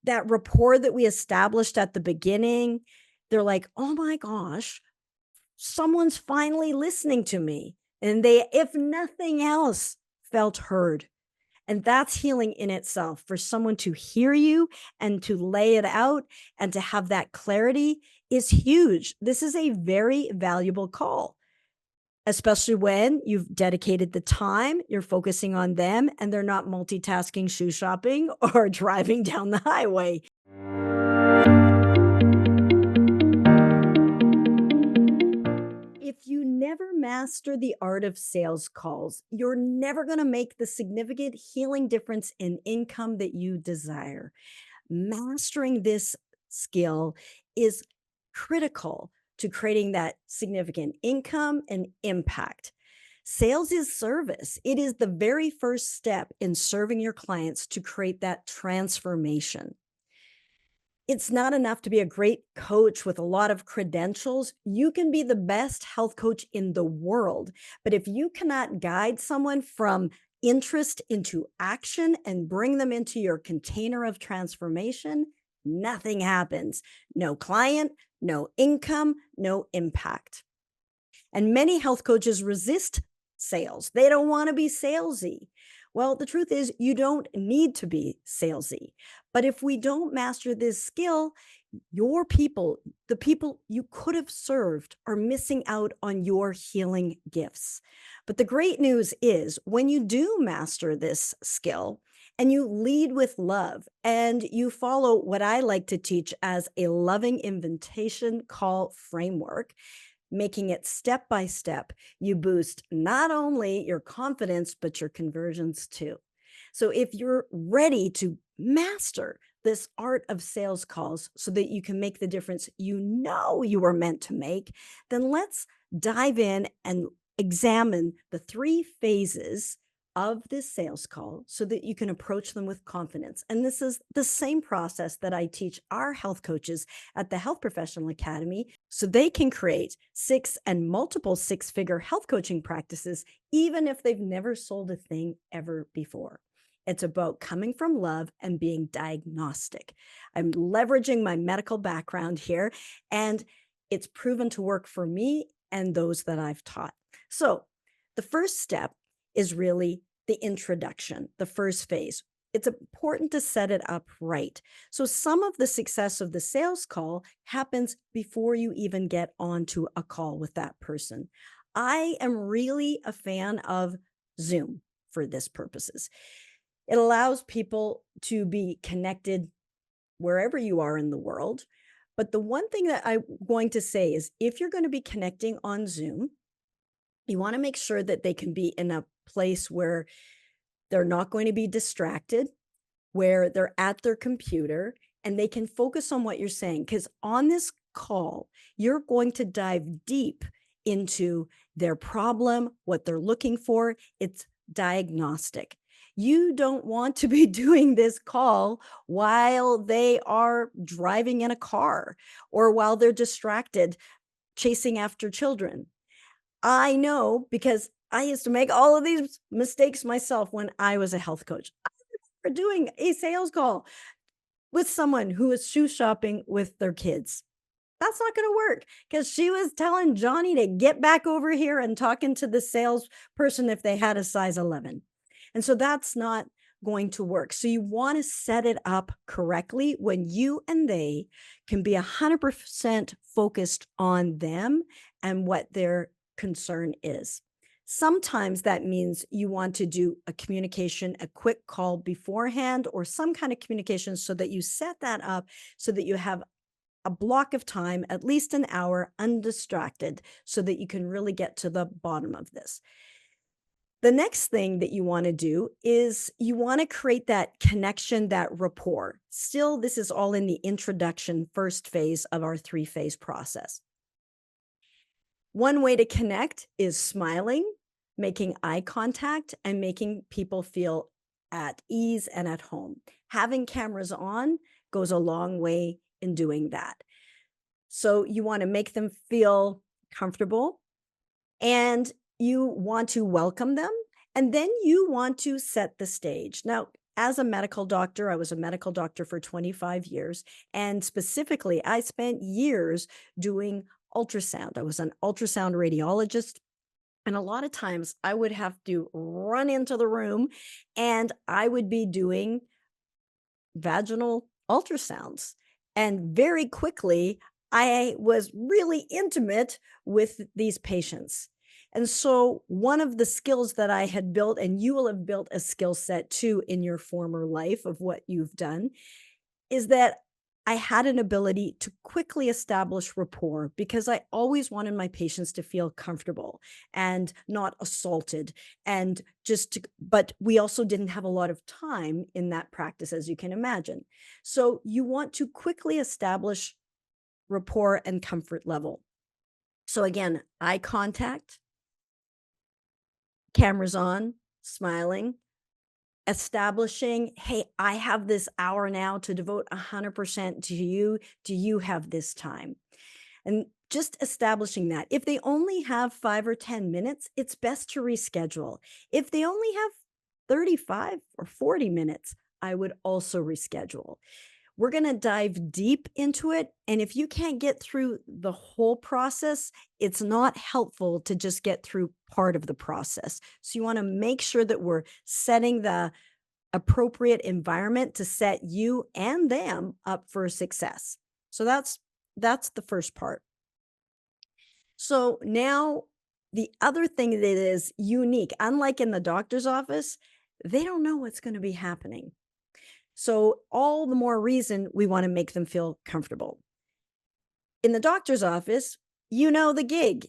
that rapport that we established at the beginning, they're like, "Oh my gosh, someone's finally listening to me." And they, if nothing else, felt heard. And that's healing in itself for someone to hear you and to lay it out and to have that clarity is huge. This is a very valuable call, especially when you've dedicated the time, you're focusing on them, and they're not multitasking shoe shopping or driving down the highway. If you never master the art of sales calls, you're never going to make the significant healing difference in income that you desire. Mastering this skill is critical to creating that significant income and impact. Sales is service. It is the very first step in serving your clients to create that transformation. It's not enough to be a great coach with a lot of credentials. You can be the best health coach in the world. But if you cannot guide someone from interest into action and bring them into your container of transformation, nothing happens. No client, no income, no impact. And many health coaches resist sales. They don't want to be salesy. Well, the truth is, you don't need to be salesy. But if we don't master this skill, your people, the people you could have served, are missing out on your healing gifts. But the great news is, when you do master this skill and you lead with love and you follow what I like to teach as a loving invitation call framework, making it step by step, you boost not only your confidence, but your conversions too. So if you're ready to master this art of sales calls so that you can make the difference you know you were meant to make, then let's dive in and examine the 3 phases of this sales call so that you can approach them with confidence. And this is the same process that I teach our health coaches at the Health Professional Academy so they can create 6 and multiple 6-figure health coaching practices, even if they've never sold a thing ever before. It's about coming from love and being diagnostic. I'm leveraging my medical background here, and it's proven to work for me and those that I've taught. So the first step is really the introduction, the first phase. It's important to set it up right. So some of the success of the sales call happens before you even get onto a call with that person. I am really a fan of Zoom for this purposes. It allows people to be connected wherever you are in the world. But the one thing that I'm going to say is, if you're going to be connecting on Zoom, you want to make sure that they can be in a place where they're not going to be distracted, where they're at their computer and they can focus on what you're saying. Because on this call, you're going to dive deep into their problem, what they're looking for. It's diagnostic. You don't want to be doing this call while they are driving in a car or while they're distracted chasing after children. I know, because I used to make all of these mistakes myself when I was a health coach. I remember doing a sales call with someone who was shoe shopping with their kids. That's not going to work, because she was telling Johnny to get back over here and talking to the salesperson if they had a size 11. And so that's not going to work. So you want to set it up correctly when you and they can be 100% focused on them and what their concern is. Sometimes that means you want to do a communication, a quick call beforehand, or some kind of communication so that you set that up so that you have a block of time, at least an hour, undistracted, so that you can really get to the bottom of this. The next thing that you want to do is you want to create that connection, that rapport. Still, this is all in the introduction, first phase of our 3-phase process. One way to connect is smiling, making eye contact, and making people feel at ease and at home. Having cameras on goes a long way in doing that. So you want to make them feel comfortable, and you want to welcome them, and then you want to set the stage. Now, as a medical doctor, I was a medical doctor for 25 years. And specifically, I spent years doing ultrasound. I was an ultrasound radiologist. And a lot of times I would have to run into the room and I would be doing vaginal ultrasounds. And very quickly, I was really intimate with these patients. And so, one of the skills that I had built, and you will have built a skill set too in your former life of what you've done, is that I had an ability to quickly establish rapport because I always wanted my patients to feel comfortable and not assaulted and but we also didn't have a lot of time in that practice, as you can imagine. So you want to quickly establish rapport and comfort level. So again, eye contact, cameras on, smiling, establishing, "Hey, I have this hour now to devote 100% to you. Do you have this time?" And just establishing that. If they only have 5 or 10 minutes, it's best to reschedule. If they only have 35 or 40 minutes, I would also reschedule. We're going to dive deep into it. And if you can't get through the whole process, it's not helpful to just get through part of the process. So you want to make sure that we're setting the appropriate environment to set you and them up for success. So that's the first part. So now the other thing that is unique, unlike in the doctor's office, they don't know what's going to be happening. So all the more reason we want to make them feel comfortable. In the doctor's office, you know the gig.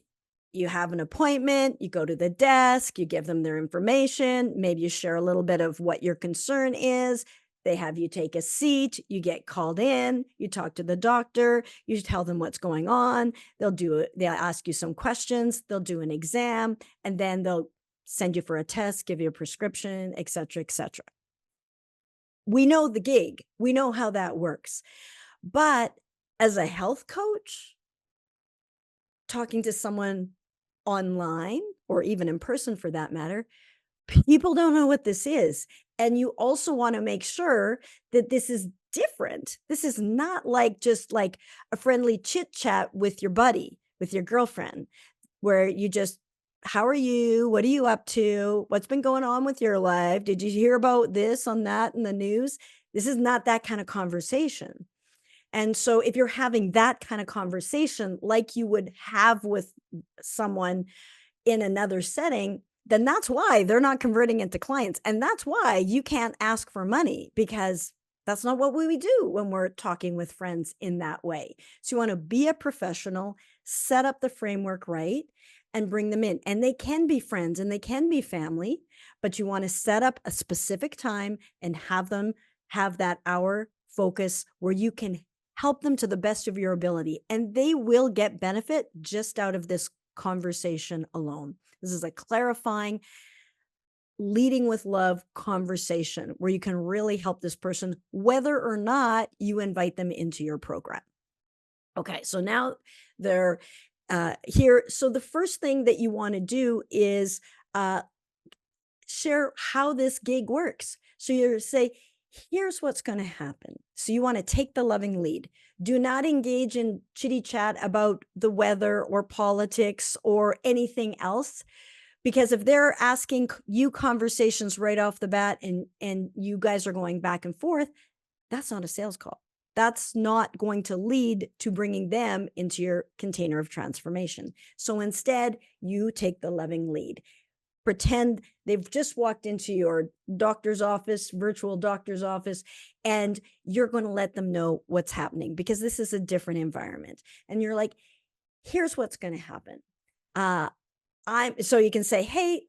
You have an appointment, you go to the desk, you give them their information, maybe you share a little bit of what your concern is. They have you take a seat, you get called in, you talk to the doctor, you tell them what's going on. They'll ask you some questions, they'll do an exam, and then they'll send you for a test, give you a prescription, et cetera, et cetera. We know the gig, we know how that works. But as a health coach, talking to someone online or even in person for that matter, people don't know what this is. And you also want to make sure that this is different. This is not like just like a friendly chit chat with your buddy, with your girlfriend, where you just, how are you? What are you up to? What's been going on with your life? Did you hear about this on that in the news? This is not that kind of conversation. And so if you're having that kind of conversation like you would have with someone in another setting, then that's why they're not converting into clients. And that's why you can't ask for money because that's not what we do when we're talking with friends in that way. So you want to be a professional, set up the framework right, and bring them in. And they can be friends and they can be family, but you want to set up a specific time and have them have that hour focus where you can help them to the best of your ability. And they will get benefit just out of this conversation alone. This is a clarifying, leading with love conversation where you can really help this person, whether or not you invite them into your program. Okay, so now they're here. So the first thing that you want to do is uh, share how this gig works. So you say, here's what's going to happen. So you want to take the loving lead. Do not engage in chitty chat about the weather or politics or anything else. Because if they're asking you conversations right off the bat and you guys are going back and forth, that's not a sales call. That's not going to lead to bringing them into your container of transformation. So instead, you take the loving lead. Pretend they've just walked into your doctor's office, virtual doctor's office, and you're going to let them know what's happening because this is a different environment. And you're like, here's what's going to happen. So you can say, hey,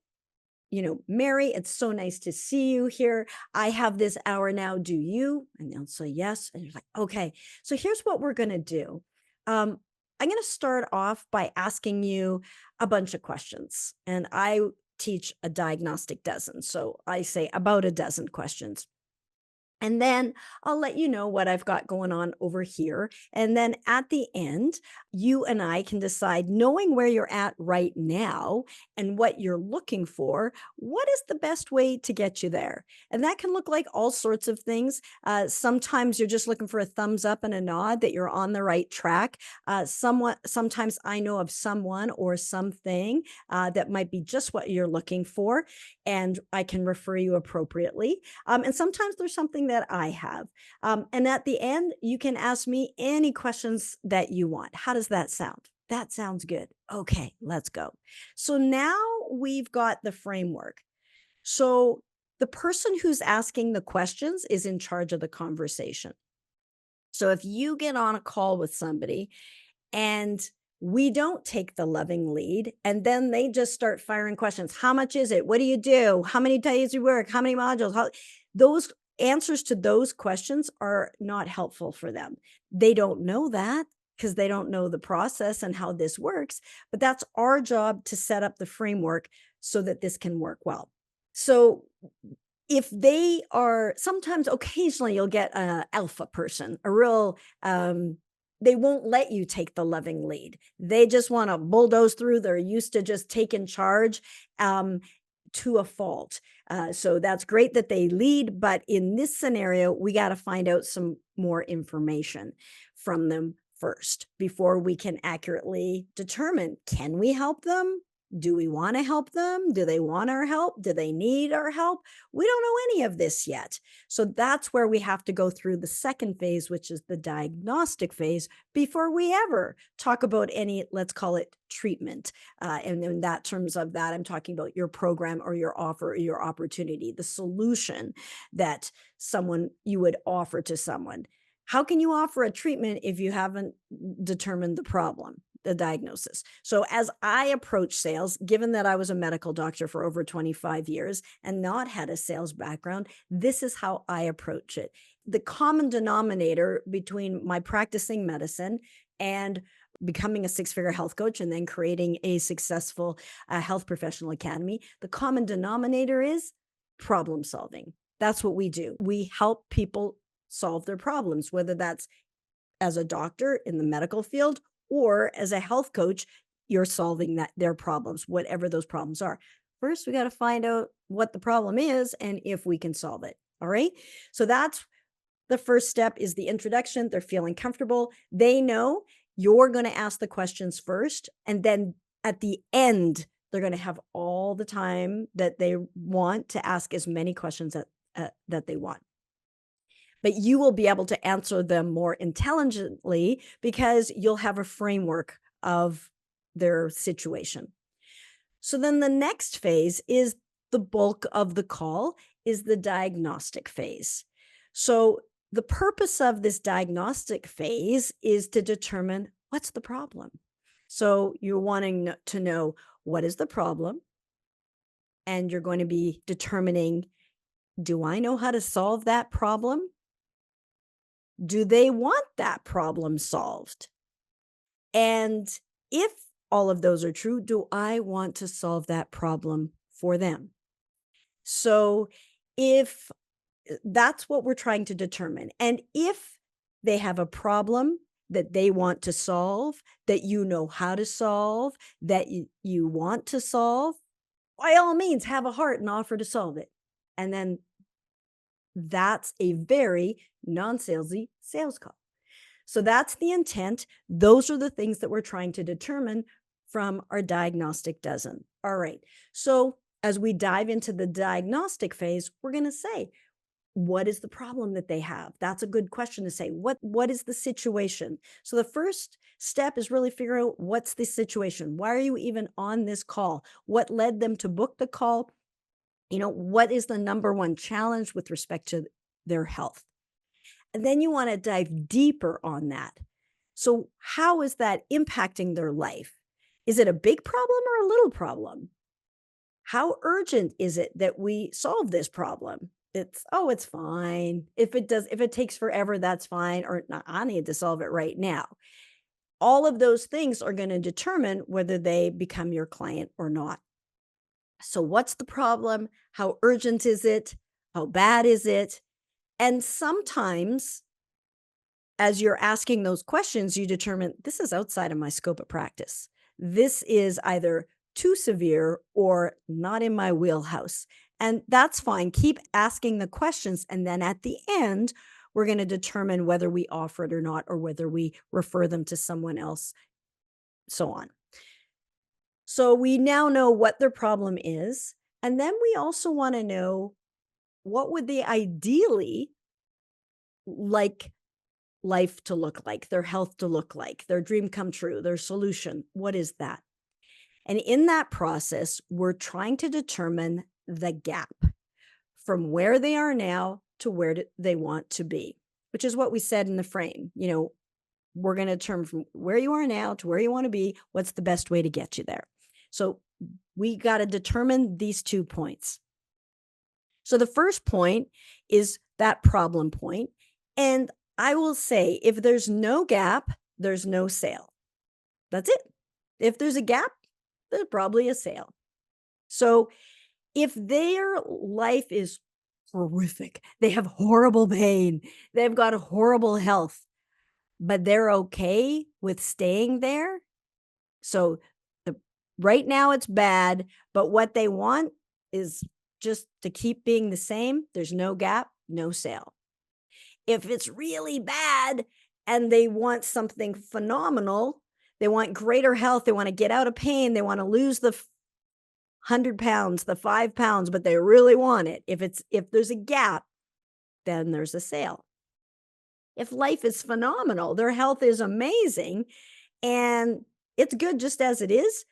Mary, it's so nice to see you here. I have this hour now. Do you? And they'll say yes. And you're like, okay, so here's what we're going to do. I'm going to start off by asking you a bunch of questions. And I teach a diagnostic dozen. So I say about a dozen questions. And then I'll let you know what I've got going on over here. And then at the end, you and I can decide, knowing where you're at right now and what you're looking for, what is the best way to get you there? And that can look like all sorts of things. Sometimes you're just looking for a thumbs up and a nod that you're on the right track. Sometimes I know of someone or something that might be just what you're looking for, and I can refer you appropriately. And sometimes there's something that I have. And at the end, you can ask me any questions that you want. How does that sound? That sounds good. Okay, let's go. So now we've got the framework. So the person who's asking the questions is in charge of the conversation. So if you get on a call with somebody and we don't take the loving lead, and then they just start firing questions. How much is it? What do you do? How many days you work? How many modules? Those answers to those questions are not helpful for them. They don't know that because they don't know the process and how this works. But that's our job to set up the framework so that this can work well. So if they are sometimes occasionally you'll get a alpha person, a real they won't let you take the loving lead. They just want to bulldoze through. They're used to just taking charge to a fault. So that's great that they lead, but in this scenario, we got to find out some more information from them first before we can accurately determine, can we help them? Do we want to help them? Do they want our help? Do they need our help? We don't know any of this yet. So that's where we have to go through the second phase, which is the diagnostic phase, before we ever talk about any, let's call it treatment. And in that terms of that, I'm talking about your program or your offer or your opportunity, the solution that you would offer to someone. How can you offer a treatment if you haven't determined the problem, the diagnosis? So as I approach sales, given that I was a medical doctor for over 25 years and not had a sales background, this is how I approach it. The common denominator between my practicing medicine and becoming a six-figure health coach and then creating a successful health professional academy, the common denominator is problem solving. That's what we do. We help people solve their problems, whether that's as a doctor in the medical field or as a health coach, you're solving their problems, whatever those problems are. First, we got to find out what the problem is and if we can solve it. All right. So that's the first step, is the introduction. They're feeling comfortable. They know you're going to ask the questions first. And then at the end, they're going to have all the time that they want to ask as many questions that they want. But you will be able to answer them more intelligently because you'll have a framework of their situation. So then the next phase is the bulk of the call, is the diagnostic phase. So the purpose of this diagnostic phase is to determine what's the problem. So you're wanting to know what is the problem, and you're going to be determining, do I know how to solve that problem? Do they want that problem solved? And if all of those are true, do I want to solve that problem for them? So if that's what we're trying to determine, and if they have a problem that they want to solve, that you know how to solve, that you want to solve, by all means, have a heart and offer to solve it. And then that's a very non-salesy sales call. So that's the intent. Those are the things that we're trying to determine from our diagnostic dozen. All right. So as we dive into the diagnostic phase, we're going to say, what is the problem that they have? That's a good question to say. What is the situation? So the first step is really figure out, what's the situation? Why are you even on this call? What led them to book the call? What is the number one challenge with respect to their health? And then you want to dive deeper on that. So how is that impacting their life? Is it a big problem or a little problem? How urgent is it that we solve this problem? It's fine. If it takes forever, that's fine. Or "No, I need to solve it right now." All of those things are going to determine whether they become your client or not. So what's the problem? How urgent is it? How bad is it? And sometimes as you're asking those questions, you determine this is outside of my scope of practice. This is either too severe or not in my wheelhouse. And that's fine. Keep asking the questions. And then at the end, we're going to determine whether we offer it or not, or whether we refer them to someone else, so on. So we now know what their problem is. And then we also want to know what would they ideally like life to look like, their health to look like, their dream come true, their solution. What is that? And in that process, we're trying to determine the gap from where they are now to where they want to be, which is what we said in the frame. We're going to determine from where you are now to where you want to be, what's the best way to get you there. So we got to determine these 2 points. So the first point is that problem point. And I will say, if there's no gap, there's no sale. That's it. If there's a gap, there's probably a sale. So if their life is horrific, they have horrible pain, they've got horrible health, but they're okay with staying there. So right now it's bad, but what they want is just to keep being the same. There's no gap, no sale. If it's really bad and they want something phenomenal, they want greater health, they want to get out of pain, they want to lose the 100 pounds, the 5 pounds, but they really want it. If there's a gap, then there's a sale. If life is phenomenal, their health is amazing, and it's good just as it is,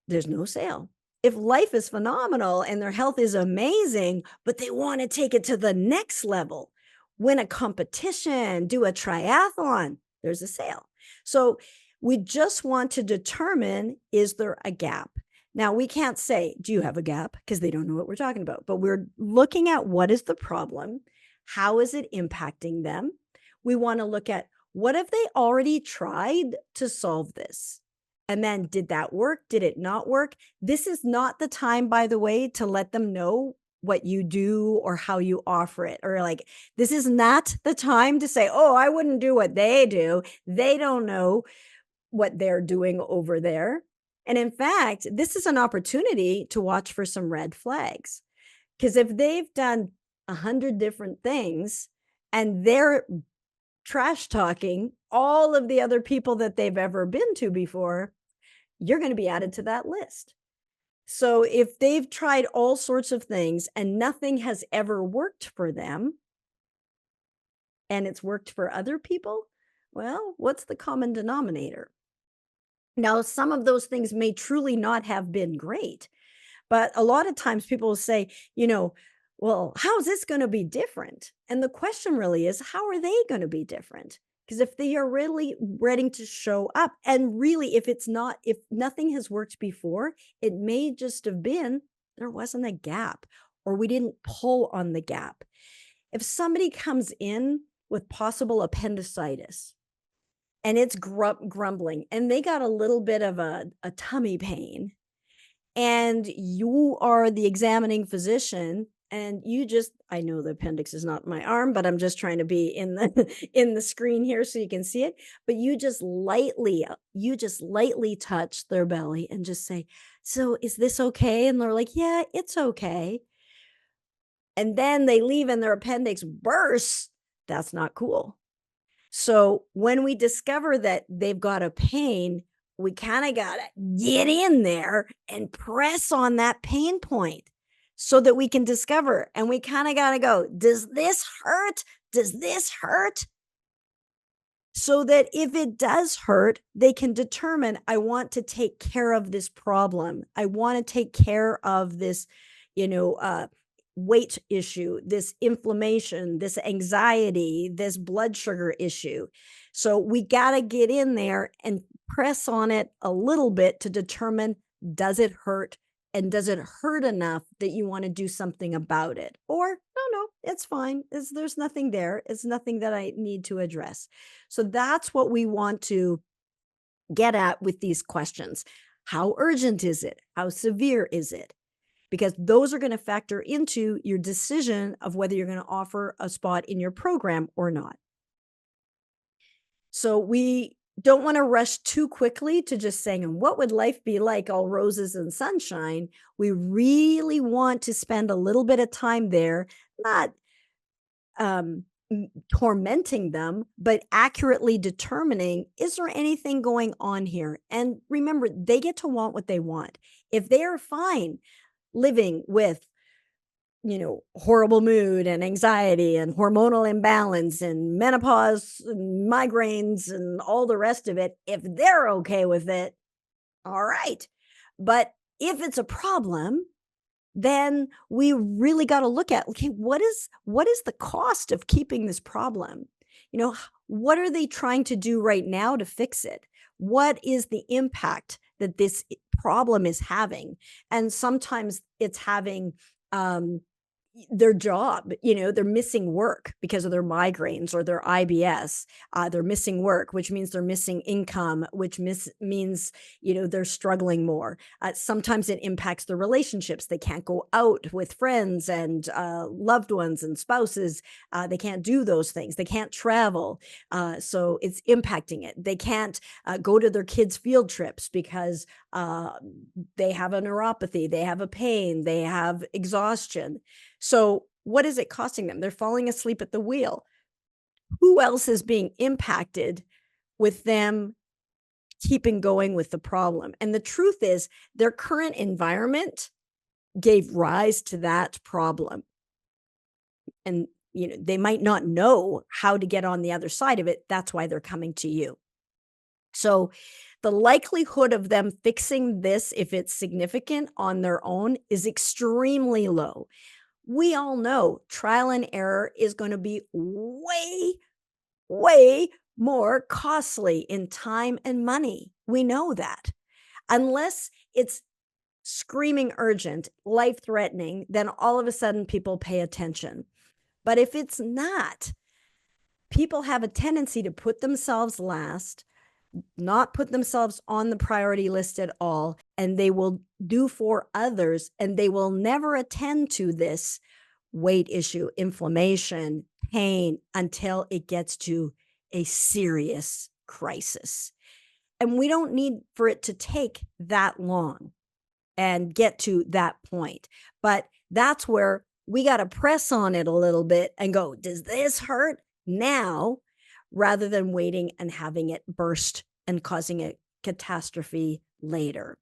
there's no sale. If life is phenomenal and their health is amazing, but they want to take it to the next level, win a competition, do a triathlon, there's a sale. So we just want to determine, is there a gap? Now, we can't say, do you have a gap? Because they don't know what we're talking about. But we're looking at what is the problem? How is it impacting them? We want to look at what have they already tried to solve this? And then did that work? Did it not work? This is not the time, by the way, to let them know what you do or how you offer it. Or like, this is not the time to say, oh, I wouldn't do what they do. They don't know what they're doing over there. And in fact, this is an opportunity to watch for some red flags. Because if they've done 100 different things and they're trash talking all of the other people that they've ever been to before, you're going to be added to that list. So if they've tried all sorts of things and nothing has ever worked for them, and it's worked for other people, well, what's the common denominator? Now, some of those things may truly not have been great, but a lot of times people will say, well, how's this going to be different? And the question really is, how are they going to be different? Because if they are really ready to show up, and really, if nothing has worked before, it may just have been there wasn't a gap or we didn't pull on the gap. If somebody comes in with possible appendicitis and it's grumbling and they got a little bit of a tummy pain, and you are the examining physician, and I know the appendix is not my arm, but I'm just trying to be in the screen here so you can see it. But you just lightly touch their belly and just say, so is this okay? And they're like, yeah, it's okay. And then they leave and their appendix bursts. That's not cool. So when we discover that they've got a pain, we kind of got to get in there and press on that pain point so that we can discover. And we kind of got to go, does this hurt? Does this hurt? So that if it does hurt, they can determine, I want to take care of this problem. I want to take care of this, weight issue, this inflammation, this anxiety, this blood sugar issue. So we got to get in there and press on it a little bit to determine, does it hurt? And does it hurt enough that you want to do something about it? Or no, it's fine. There's nothing there. It's nothing that I need to address. So that's what we want to get at with these questions. How urgent is it? How severe is it? because those are going to factor into your decision of whether you're going to offer a spot in your program or not. So we don't want to rush too quickly to just saying, "And what would life be like all roses and sunshine?" We really want to spend a little bit of time there, not um, tormenting them, but accurately determining, is there anything going on here? And remember, they get to want what they want. If they are fine living with, horrible mood and anxiety and hormonal imbalance and menopause and migraines and all the rest of it, if they're okay with it, all right. But if it's a problem, then we really got to look at, okay, what is the cost of keeping this problem? What are they trying to do right now to fix it? What is the impact that this problem is having? And sometimes it's having their job, they're missing work because of their migraines or their IBS. They're missing work, which means they're missing income, which means, they're struggling more. Sometimes it impacts their relationships. They can't go out with friends and loved ones and spouses. They can't do those things. They can't travel. So it's impacting it. They can't go to their kids' field trips because they have a neuropathy, they have a pain, they have exhaustion. So, what is it costing them? They're falling asleep at the wheel. Who else is being impacted with them keeping going with the problem? And the truth is, their current environment gave rise to that problem. And, they might not know how to get on the other side of it. That's why they're coming to you. So, the likelihood of them fixing this, if it's significant on their own, is extremely low. We all know trial and error is going to be way, way more costly in time and money. We know that. Unless it's screaming urgent, life threatening, then all of a sudden people pay attention. But if it's not, people have a tendency to put themselves last, not put themselves on the priority list at all, and they will do for others, and they will never attend to this weight issue, inflammation, pain, until it gets to a serious crisis. And we don't need for it to take that long and get to that point. But that's where we got to press on it a little bit and go, does this hurt now? Rather than waiting and having it burst and causing a catastrophe later.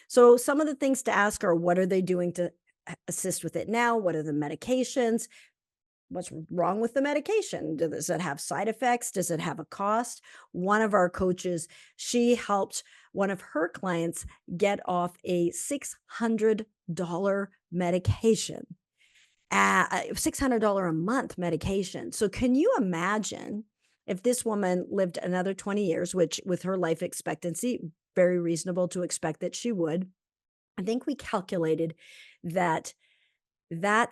So some of the things to ask are, what are they doing to assist with it now? What are the medications? What's wrong with the medication? Does it have side effects? Does it have a cost? One of our coaches, she helped one of her clients get off a $600 medication, $600 a month medication. So can you imagine if this woman lived another 20 years, which with her life expectancy, very reasonable to expect that she would. I think we calculated that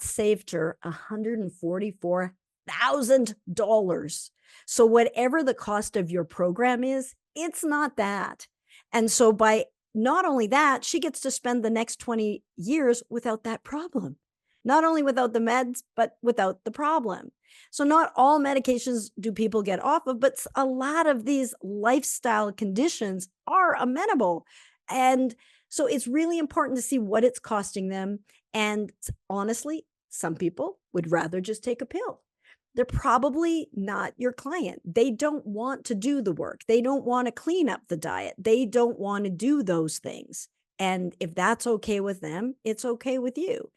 saved her $144,000. So whatever the cost of your program is, it's not that. And so by not only that, she gets to spend the next 20 years without that problem. Not only without the meds, but without the problem. So not all medications do people get off of, but a lot of these lifestyle conditions are amenable. And so it's really important to see what it's costing them. And honestly, some people would rather just take a pill. They're probably not your client. They don't want to do the work. They don't want to clean up the diet. They don't want to do those things. And if that's okay with them, it's okay with you.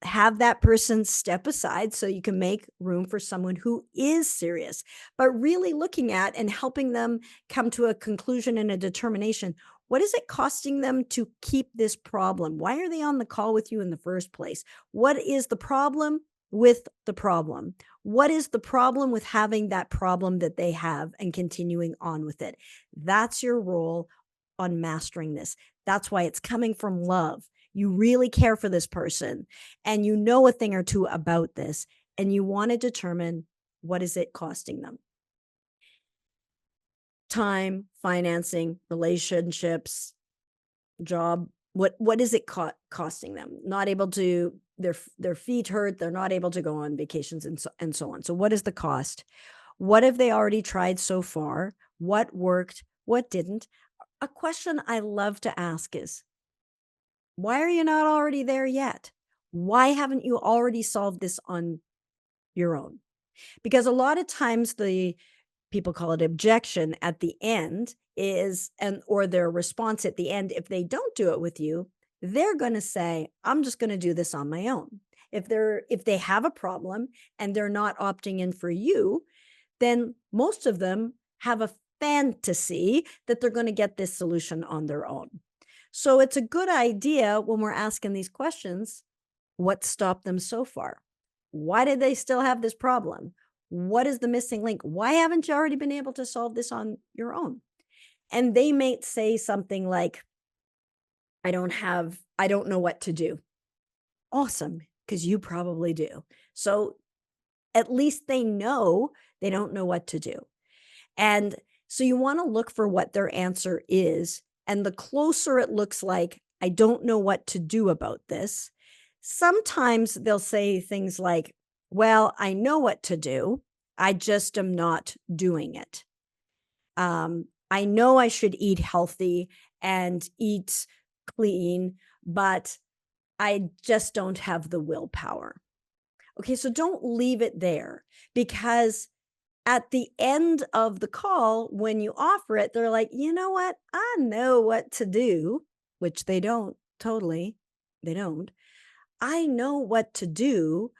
Have that person step aside so you can make room for someone who is serious, but really looking at and helping them come to a conclusion and a determination. What is it costing them to keep this problem? Why are they on the call with you in the first place? What is the problem with the problem? What is the problem with having that problem that they have and continuing on with it? That's your role on mastering this. That's why it's coming from love. You really care for this person and you know a thing or two about this, and you want to determine, what is it costing them? Time, financing, relationships, job What is it costing them? Not able to their feet hurt, they're not able to go on vacations and so on. So what is the cost? What have they already tried so far? What worked? What didn't? A question I love to ask is, why are you not already there yet? Why haven't you already solved this on your own? Because a lot of times the people call it objection at the end is and or their response at the end, if they don't do it with you, they're going to say, I'm just going to do this on my own. If they have a problem and they're not opting in for you, then most of them have a fantasy that they're going to get this solution on their own. So it's a good idea when we're asking these questions, what stopped them so far? Why did they still have this problem? What is the missing link? Why haven't you already been able to solve this on your own? And they may say something like, I don't know what to do. Awesome, because you probably do. So at least they know they don't know what to do. And so you want to look for what their answer is. And the closer it looks like, I don't know what to do about this. Sometimes they'll say things like, well, I know what to do. I just am not doing it. I know I should eat healthy and eat clean, but I just don't have the willpower. Okay, so don't leave it there, because at the end of the call, when you offer it, they're like, you know what? I know what to do, which they don't totally. They don't. I know what to do.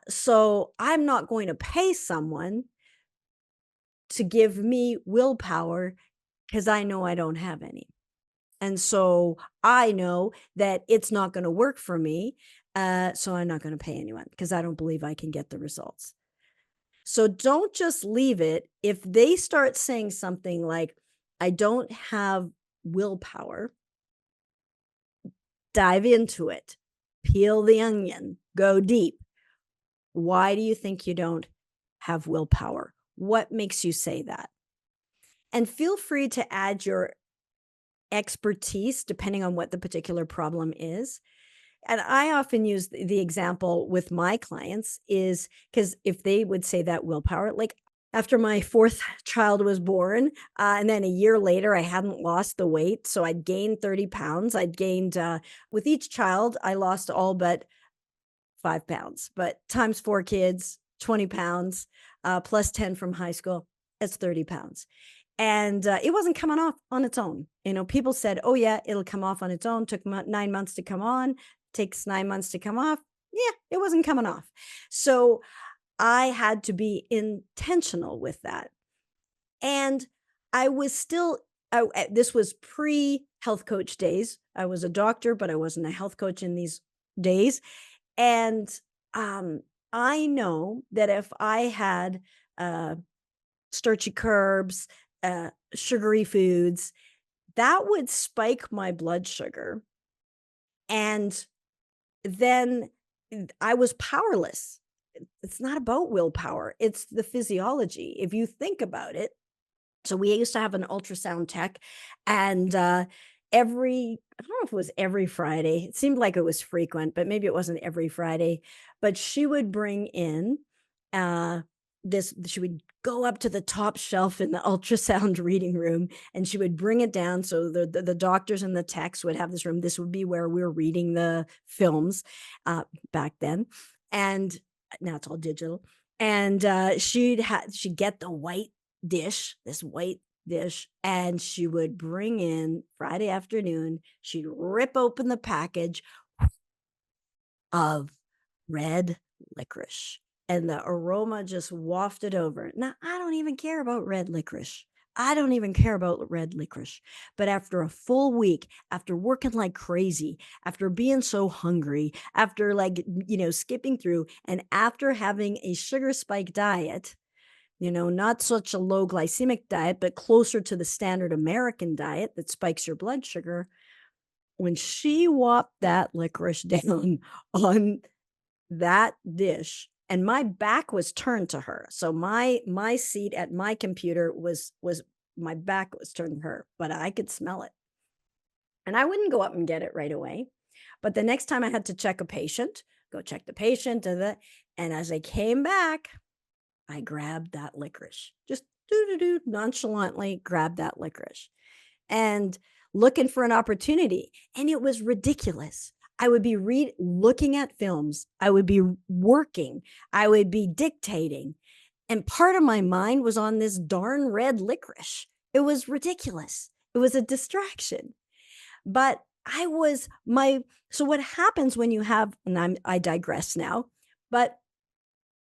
So I'm not going to pay someone to give me willpower because I know I don't have any. And so I know that it's not going to work for me. So I'm not going to pay anyone because I don't believe I can get the results. So don't just leave it. If they start saying something like, I don't have willpower, dive into it, peel the onion, go deep. Why do you think you don't have willpower? What makes you say that? And feel free to add your expertise depending on what the particular problem is. And I often use the example with my clients is because if they would say that willpower, like after my fourth child was born, and then a year later, I hadn't lost the weight. So I'd gained 30 pounds. I'd gained, with each child, I lost all but 5 pounds, but times 4 kids, 20 pounds, plus 10 from high school, that's 30 pounds. And it wasn't coming off on its own. You know, people said, oh, yeah, it'll come off on its own. Took 9 months to come on, takes 9 months to come off. Yeah, it wasn't coming off. So I had to be intentional with that. And I was still, this was pre health coach days. I was a doctor, but I wasn't a health coach in these days. And I know that if I had starchy carbs, sugary foods, that would spike my blood sugar. And then I was powerless. It's not about willpower, it's the physiology. If you think about it, so we used to have an ultrasound tech, and I don't know if it was every Friday. It seemed like it was frequent, but maybe it wasn't every Friday. But she would bring in uh, she would go up to the top shelf in the ultrasound reading room, and she would bring it down. So the doctors and the techs would have this room. This would be where we were reading the films back then. And now it's all digital. And she'd get the this white dish, and she would bring in Friday afternoon, she'd rip open the package of red licorice, and the aroma just wafted over. Now, I don't even care about red licorice. I don't even care about red licorice. But after a full week, after working like crazy, after being so hungry, after skipping through, and after having a sugar spike diet, not such a low glycemic diet, but closer to the standard American diet that spikes your blood sugar. When she whopped that licorice down on that dish, and my back was turned to her. So my seat at my computer was my back was turned to her, but I could smell it. And I wouldn't go up and get it right away. But the next time I had to check a patient, go check the patient, and as I came back, I grabbed that licorice. Just do do do nonchalantly grabbed that licorice and looking for an opportunity. And it was ridiculous. I would be looking at films. I would be working. I would be dictating. And part of my mind was on this darn red licorice. It was ridiculous. It was a distraction. But I was my so what happens when you have, and I digress now, but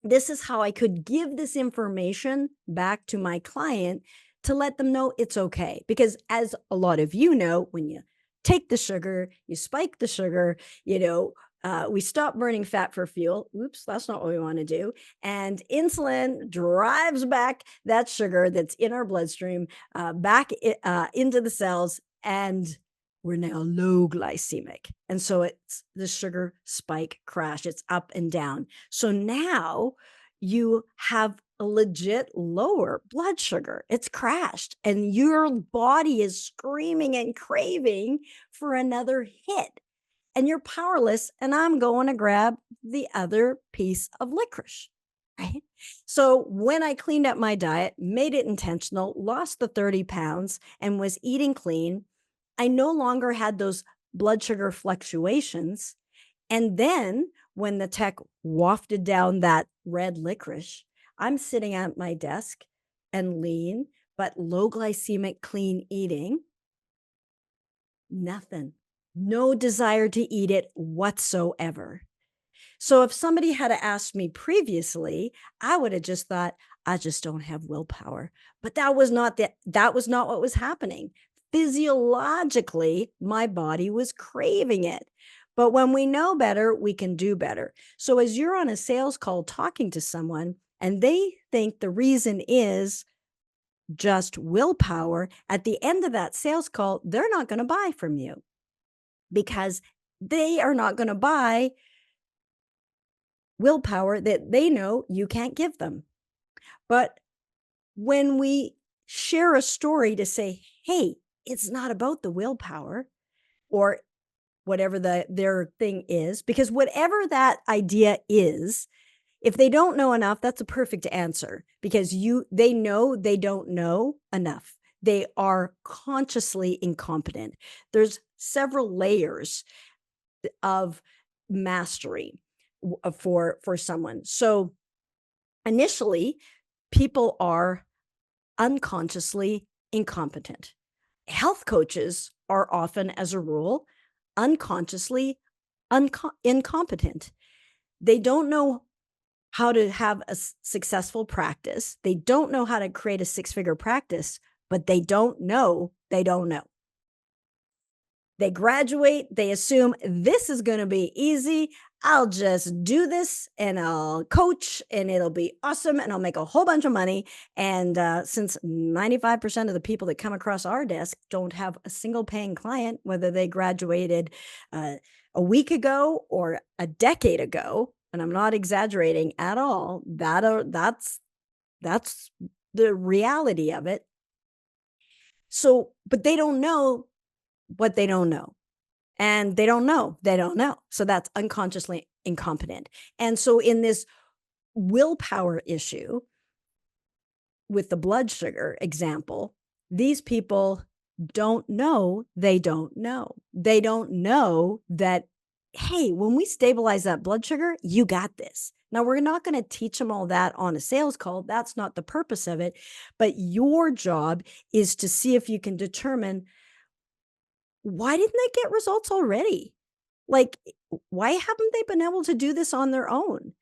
this is how I could give this information back to my client to let them know it's okay. Because as a lot of you know, when you take the sugar, you spike the sugar, we stop burning fat for fuel. Oops, that's not what we want to do. And insulin drives back that sugar that's in our bloodstream into the cells. And we're now low glycemic. And so it's the sugar spike crash. It's up and down. So now you have a legit lower blood sugar. It's crashed and your body is screaming and craving for another hit. And you're powerless. And I'm going to grab the other piece of licorice. Right. So when I cleaned up my diet, made it intentional, lost the 30 pounds, and was eating clean, I no longer had those blood sugar fluctuations. And then when the tech wafted down that red licorice, I'm sitting at my desk and lean, but low glycemic, clean eating, nothing, no desire to eat it whatsoever. So if somebody had asked me previously, I would have just thought, I just don't have willpower. But that was not what was happening. Physiologically, my body was craving it. But when we know better, we can do better. So as you're on a sales call talking to someone and they think the reason is just willpower, at the end of that sales call, they're not going to buy from you because they are not going to buy willpower that they know you can't give them. But when we share a story to say, hey, it's not about the willpower or whatever their thing is, because whatever that idea is, if they don't know enough, that's a perfect answer because they know they don't know enough. They are consciously incompetent. There's several layers of mastery for someone. So initially, people are unconsciously incompetent. Health coaches are often, as a rule, unconsciously incompetent. They don't know how to have a successful practice. They don't know how to create a six-figure practice, but they don't know they don't know. They graduate, they assume this is going to be easy. I'll just do this and I'll coach and it'll be awesome and I'll make a whole bunch of money. And since 95% of the people that come across our desk don't have a single paying client, whether they graduated a week ago or a decade ago, and I'm not exaggerating at all, that's the reality of it. So, but they don't know what they don't know. And they don't know. They don't know. So that's unconsciously incompetent. And so in this willpower issue with the blood sugar example, these people don't know they don't know. They don't know that, hey, when we stabilize that blood sugar, you got this. Now, we're not going to teach them all that on a sales call. That's not the purpose of it. But your job is to see if you can determine, why didn't they get results already? Like, why haven't they been able to do this on their own?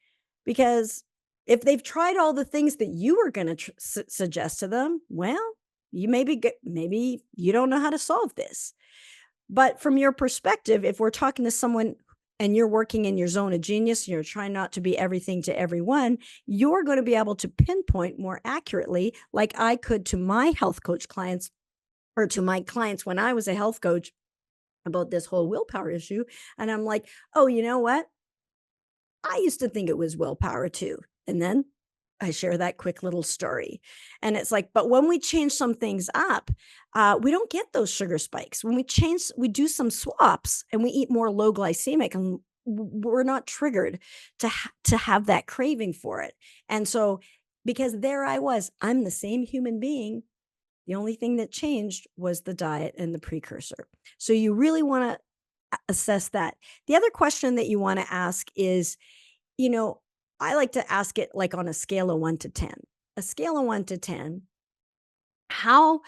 Because if they've tried all the things that you were going to suggest to them, well, you maybe you don't know how to solve this. But from your perspective, if we're talking to someone and you're working in your zone of genius, you're trying not to be everything to everyone, you're going to be able to pinpoint more accurately, like I could to my health coach clients or to my clients when I was a health coach about this whole willpower issue. And I'm like, oh, you know what? I used to think it was willpower too. And then I share that quick little story. And it's like, but when we change some things up, we don't get those sugar spikes. When we do some swaps and we eat more low glycemic, and we're not triggered to have that craving for it. And so, because there I was, I'm the same human being. The only thing that changed was the diet and the precursor. So you really want to assess that. The other question that you want to ask is, you know, I like to ask it like on a scale of 1 to 10. A scale of 1 to 10, how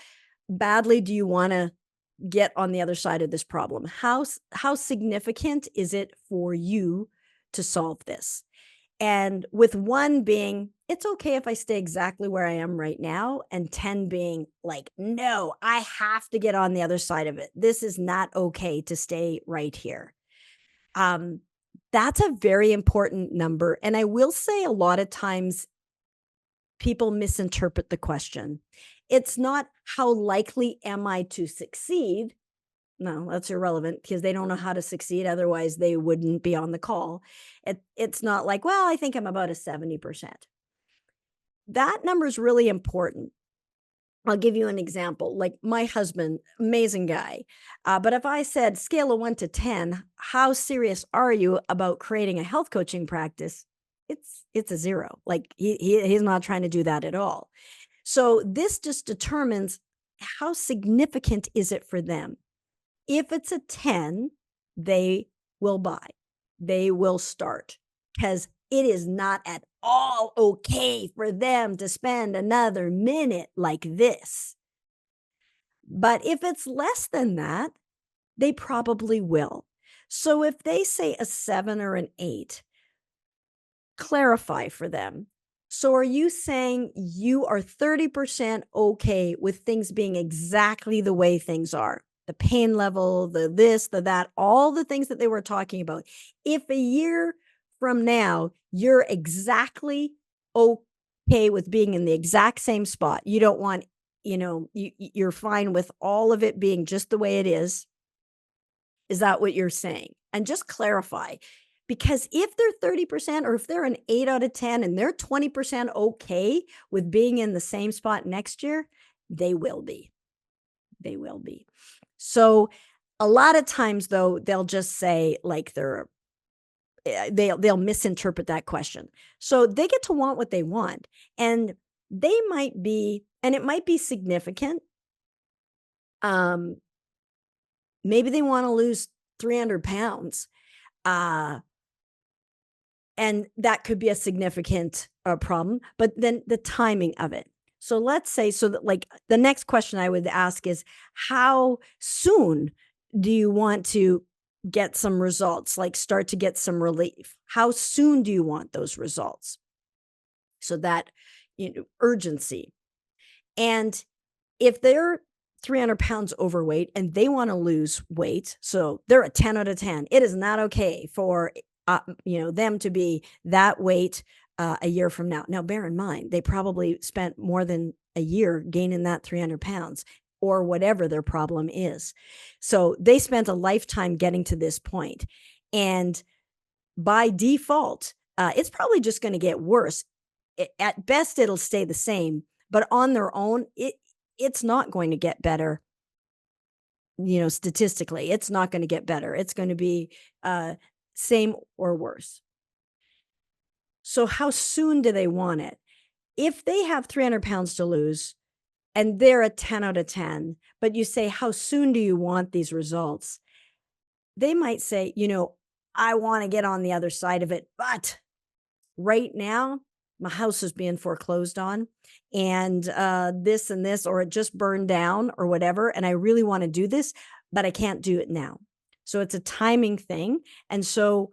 badly do you wanna get on the other side of this problem? How significant is it for you to solve this? And with 1 being, "It's okay if I stay exactly where I am right now," and 10 being like, "No, I have to get on the other side of it. This is not okay to stay right here." Um, that's a very important number, and I will say a lot of times people misinterpret the question. It's not, "How likely am I to succeed?" No, that's irrelevant because they don't know how to succeed, otherwise they wouldn't be on the call. It's not like, "Well, I think I'm about a 70%." That number is really important. I'll give you an example. Like my husband, amazing guy. But if I said scale of 1 to 10, how serious are you about creating a health coaching practice? It's a 0. Like he's not trying to do that at all. So this just determines how significant is it for them. If it's a 10, they will buy. They will start because it is not at all okay for them to spend another minute like this. But if it's less than that, they probably will. So if they say a 7 or an 8, clarify for them. So are you saying you are 30% okay with things being exactly the way things are? The pain level, the this, the that, all the things that they were talking about. If a year from now, you're exactly okay with being in the exact same spot, you don't want, you're fine with all of it being just the way it is. Is that what you're saying? And just clarify, because if they're 30% or if they're an 8 out of 10 and they're 20% okay with being in the same spot next year, they will be. They will be. So a lot of times though, they'll just say like they'll misinterpret that question. So they get to want what they want, and they might be, and it might be significant. Um, maybe they want to lose 300 pounds. Uh, And that could be a significant, problem, but then the timing of it. So let's say, so that like the next question I would ask is, how soon do you want to get some results, like start to get some relief? How soon do you want those results? So that, urgency. And if they're 300 pounds overweight and they want to lose weight, so they're a 10 out of 10, it is not okay for them to be that weight a year from now. Now, bear in mind, they probably spent more than a year gaining that 300 pounds or whatever their problem is. So they spent a lifetime getting to this point. And by default, it's probably just going to get worse. At best, it'll stay the same, but on their own, it's not going to get better. Statistically, it's not going to get better. It's going to be same or worse. So, how soon do they want it? If they have 300 pounds to lose and they're a 10 out of 10, but you say, how soon do you want these results? They might say, I want to get on the other side of it, but right now, my house is being foreclosed on, and this and this, or it just burned down or whatever. And I really want to do this, but I can't do it now. So it's a timing thing. And so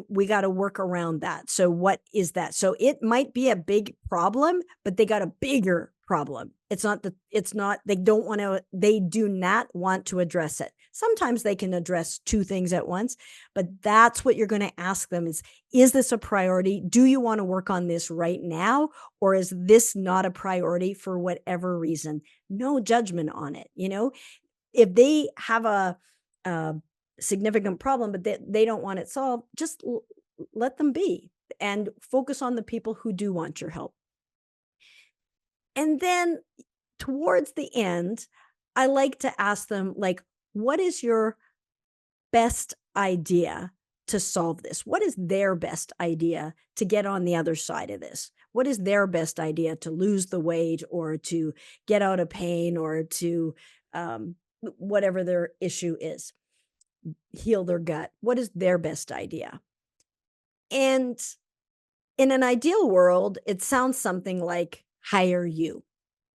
we got to work around that. So what is that? So it might be a big problem, but they got a bigger problem. They do not want to address it. Sometimes they can address 2 things at once, but that's what you're going to ask them is this a priority? Do you want to work on this right now? Or is this not a priority for whatever reason? No judgment on it. If they have a significant problem, but they don't want it solved, just let them be and focus on the people who do want your help. And then towards the end, I like to ask them, like, what is your best idea to solve this? What is their best idea to get on the other side of this? What is their best idea to lose the weight or to get out of pain or to whatever their issue is, heal their gut? What is their best idea? And in an ideal world, it sounds something like hire you,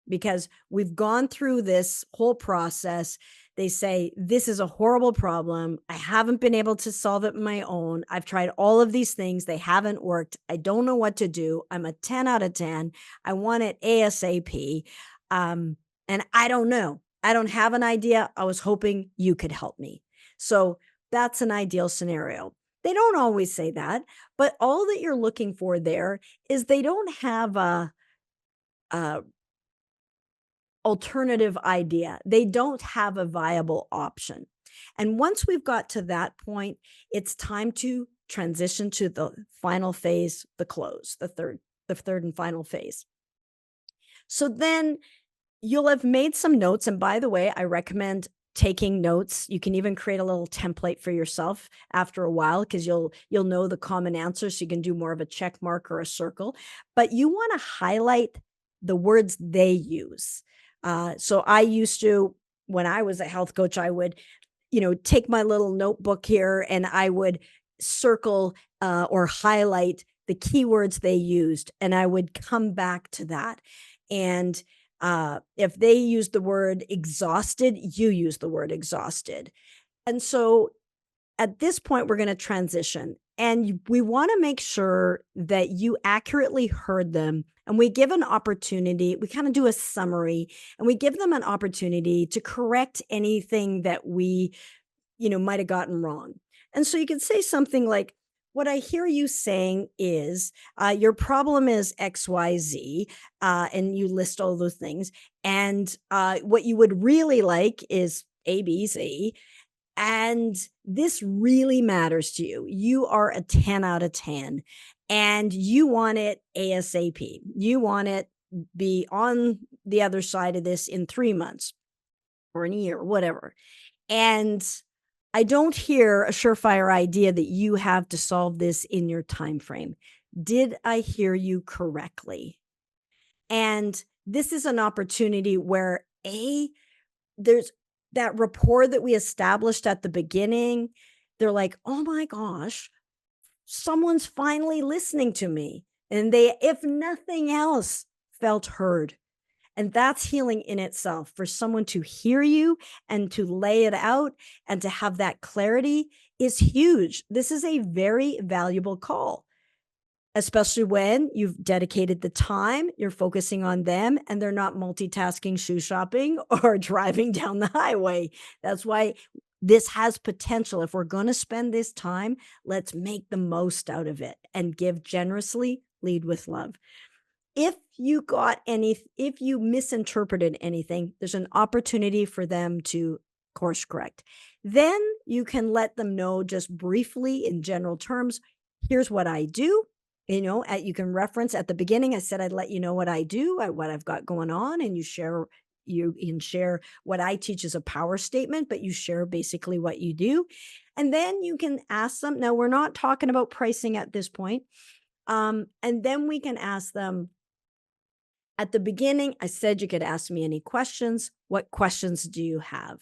because we've gone through this whole process. They say, this is a horrible problem. I haven't been able to solve it on my own. I've tried all of these things. They haven't worked. I don't know what to do. I'm a 10 out of 10. I want it ASAP. And I don't know. I don't have an idea. I was hoping you could help me. So that's an ideal scenario. They don't always say that, but all that you're looking for there is they don't have a alternative idea. They don't have a viable option. And once we've got to that point, it's time to transition to the final phase, the close, the third and final phase. So then you'll have made some notes. And by the way, I recommend taking notes. You can even create a little template for yourself after a while, because you'll know the common answers. So you can do more of a check mark or a circle. But you want to highlight the words they use. So I used to, when I was a health coach, I would, take my little notebook here and I would circle or highlight the keywords they used, and I would come back to that. And if they use the word exhausted, you use the word exhausted. And so at this point, we're going to transition, and we want to make sure that you accurately heard them. And we give an opportunity, we kind of do a summary, and we give them an opportunity to correct anything that we, might have gotten wrong. And so you can say something like, what I hear you saying is your problem is XYZ, and you list all those things. And what you would really like is ABC. And this really matters to you. You are a 10 out of 10 and you want it ASAP. You want it be on the other side of this in 3 months or in a year, whatever. And I don't hear a surefire idea that you have to solve this in your time frame. Did I hear you correctly? And this is an opportunity where there's that rapport that we established at the beginning. They're like, oh my gosh, someone's finally listening to me. And they, if nothing else, felt heard. And that's healing in itself, for someone to hear you and to lay it out and to have that clarity is huge. This is a very valuable call, especially when you've dedicated the time, you're focusing on them, and they're not multitasking shoe shopping or driving down the highway. That's why this has potential. If we're going to spend this time, let's make the most out of it and give generously, lead with love. If you misinterpreted anything, there's an opportunity for them to course correct. Then you can let them know just briefly in general terms, here's what I do. You can reference at the beginning, I said, I'd let you know what I do, what I've got going on, and you can share what I teach as a power statement, but you share basically what you do. And then you can ask them. Now, we're not talking about pricing at this point. And then we can ask them, at the beginning, I said you could ask me any questions. What questions do you have?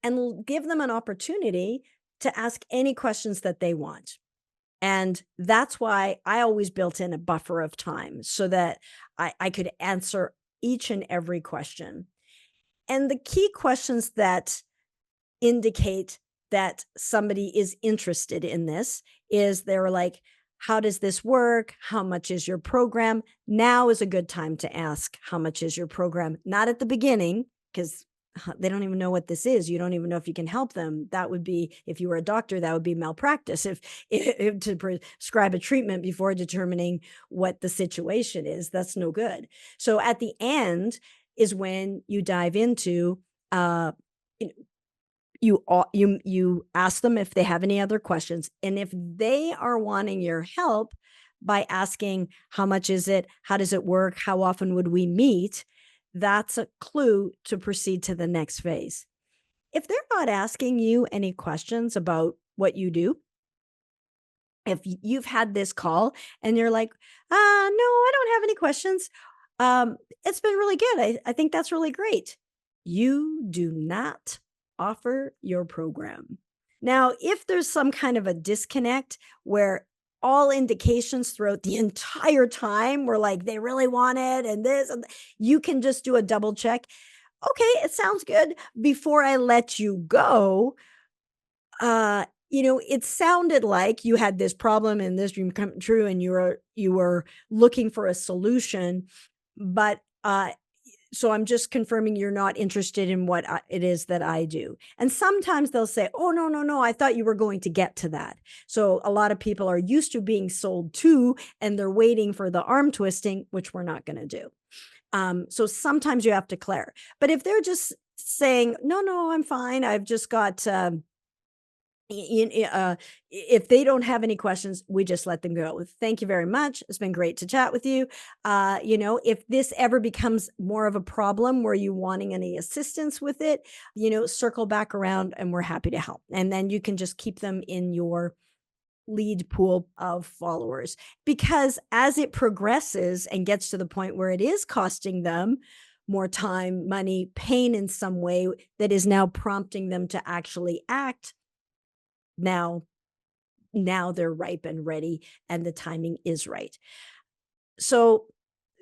And give them an opportunity to ask any questions that they want. And that's why I always built in a buffer of time so that I could answer each and every question. And the key questions that indicate that somebody is interested in this is they're like, how does this work? How much is your program? Now is a good time to ask, how much is your program? Not at the beginning, because they don't even know what this is. You don't even know if you can help them. That would be, if you were a doctor, that would be malpractice. If to prescribe a treatment before determining what the situation is, that's no good. So at the end is when you dive into, you ask them if they have any other questions. And if they are wanting your help, by asking, how much is it? How does it work? How often would we meet? That's a clue to proceed to the next phase. If they're not asking you any questions about what you do, if you've had this call and you're like, no, I don't have any questions. It's been really good. I think that's really great. You do not offer your program. Now, if there's some kind of a disconnect where all indications throughout the entire time were like they really want it and this, and you can just do a double check. Okay, it sounds good. Before I let you go, it sounded like you had this problem and this dream come true and you were looking for a solution, but, so I'm just confirming you're not interested in what it is that I do. And sometimes they'll say, "Oh, no, no, no, I thought you were going to get to that." So a lot of people are used to being sold to, and they're waiting for the arm twisting, which we're not gonna do. So sometimes you have to clear. But if they're just saying, "No, no, I'm fine. I've just got, if they don't have any questions, we just let them go. Thank you very much. It's been great to chat with you. If this ever becomes more of a problem where you wanting any assistance with it, circle back around and we're happy to help. And then you can just keep them in your lead pool of followers because as it progresses and gets to the point where it is costing them more time, money, pain in some way that is now prompting them to actually act now now they're ripe and ready and the timing is right. So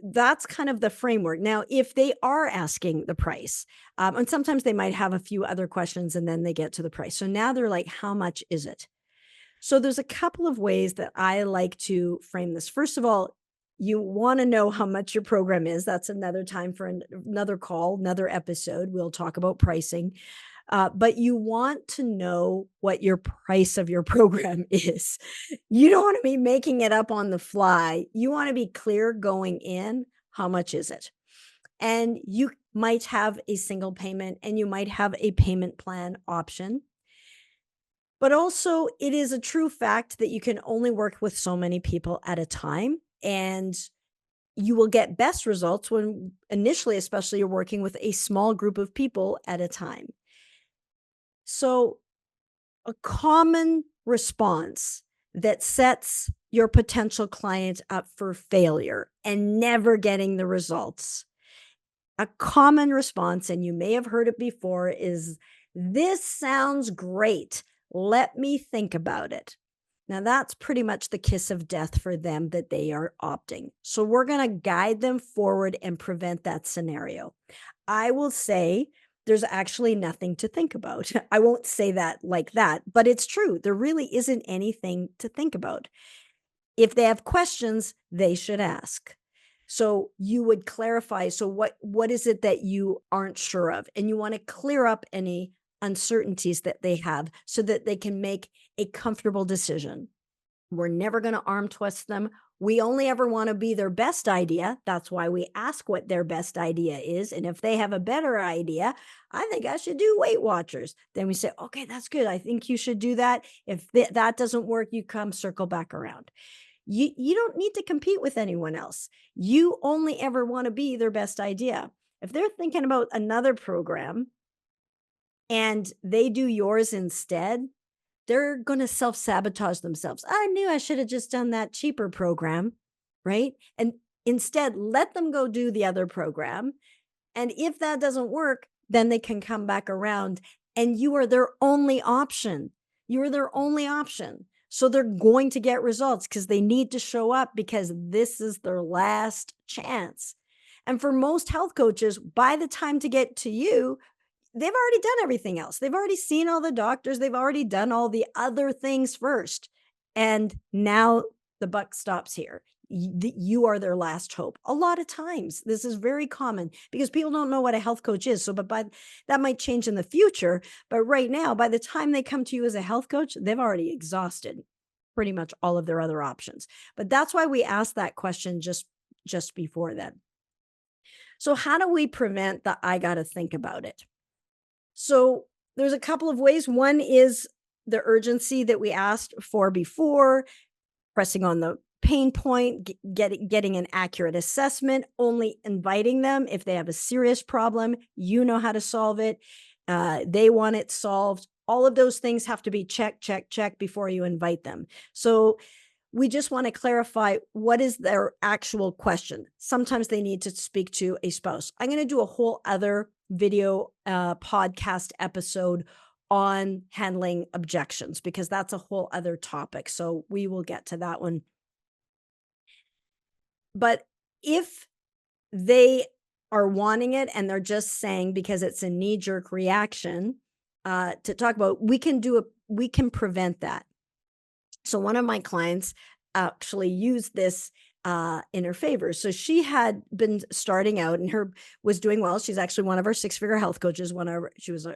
that's kind of the framework. Now, if they are asking the price, and sometimes they might have a few other questions and then they get to the price. So now they're like, how much is it? So there's a couple of ways that I like to frame this. First of all, you want to know how much your program is. That's another time for another call, another episode. We'll talk about pricing. But you want to know what your price of your program is. You don't want to be making it up on the fly. You want to be clear going in. How much is it? And you might have a single payment and you might have a payment plan option. But also, it is a true fact that you can only work with so many people at a time. And you will get best results when initially, especially, you're working with a small group of people at a time. So, a common response that sets your potential client up for failure and never getting the results. A common response, and you may have heard it before, is this sounds great. Let me think about it. Now, that's pretty much the kiss of death for them that they are opting. So, we're going to guide them forward and prevent that scenario. I will say, there's actually nothing to think about. I won't say that like that, but it's true. There really isn't anything to think about. If they have questions, they should ask. So you would clarify. So what is it that you aren't sure of? And you want to clear up any uncertainties that they have so that they can make a comfortable decision. We're never going to arm twist them. We only ever want to be their best idea. That's why we ask what their best idea is. And if they have a better idea, I think I should do Weight Watchers. Then we say, okay, that's good. I think you should do that. If that doesn't work, you come circle back around. You don't need to compete with anyone else. You only ever want to be their best idea. If they're thinking about another program and they do yours instead, they're going to self-sabotage themselves. I knew I should have just done that cheaper program, right? And instead, let them go do the other program. And if that doesn't work, then they can come back around and you are their only option. You are their only option. So they're going to get results because they need to show up because this is their last chance. And for most health coaches, by the time to get to you, they've already done everything else. They've already seen all the doctors. They've already done all the other things first. And now the buck stops here. You are their last hope. A lot of times, this is very common because people don't know what a health coach is. So, that might change in the future. But right now, by the time they come to you as a health coach, they've already exhausted pretty much all of their other options. But that's why we asked that question just before then. So, how do we prevent the I got to think about it? So there's a couple of ways. One is the urgency that we asked for before, pressing on the pain point, getting an accurate assessment, only inviting them if they have a serious problem, you know how to solve it, they want it solved. All of those things have to be check, check, check before you invite them. So we just want to clarify what is their actual question. Sometimes they need to speak to a spouse. I'm going to do a whole other video podcast episode on handling objections because that's a whole other topic. So we will get to that one. But if they are wanting it and they're just saying because it's a knee-jerk reaction to talk about, we can prevent that. So one of my clients actually used this in her favor. So she had been starting out and her was doing well. She's actually one of our six-figure health coaches. She was a,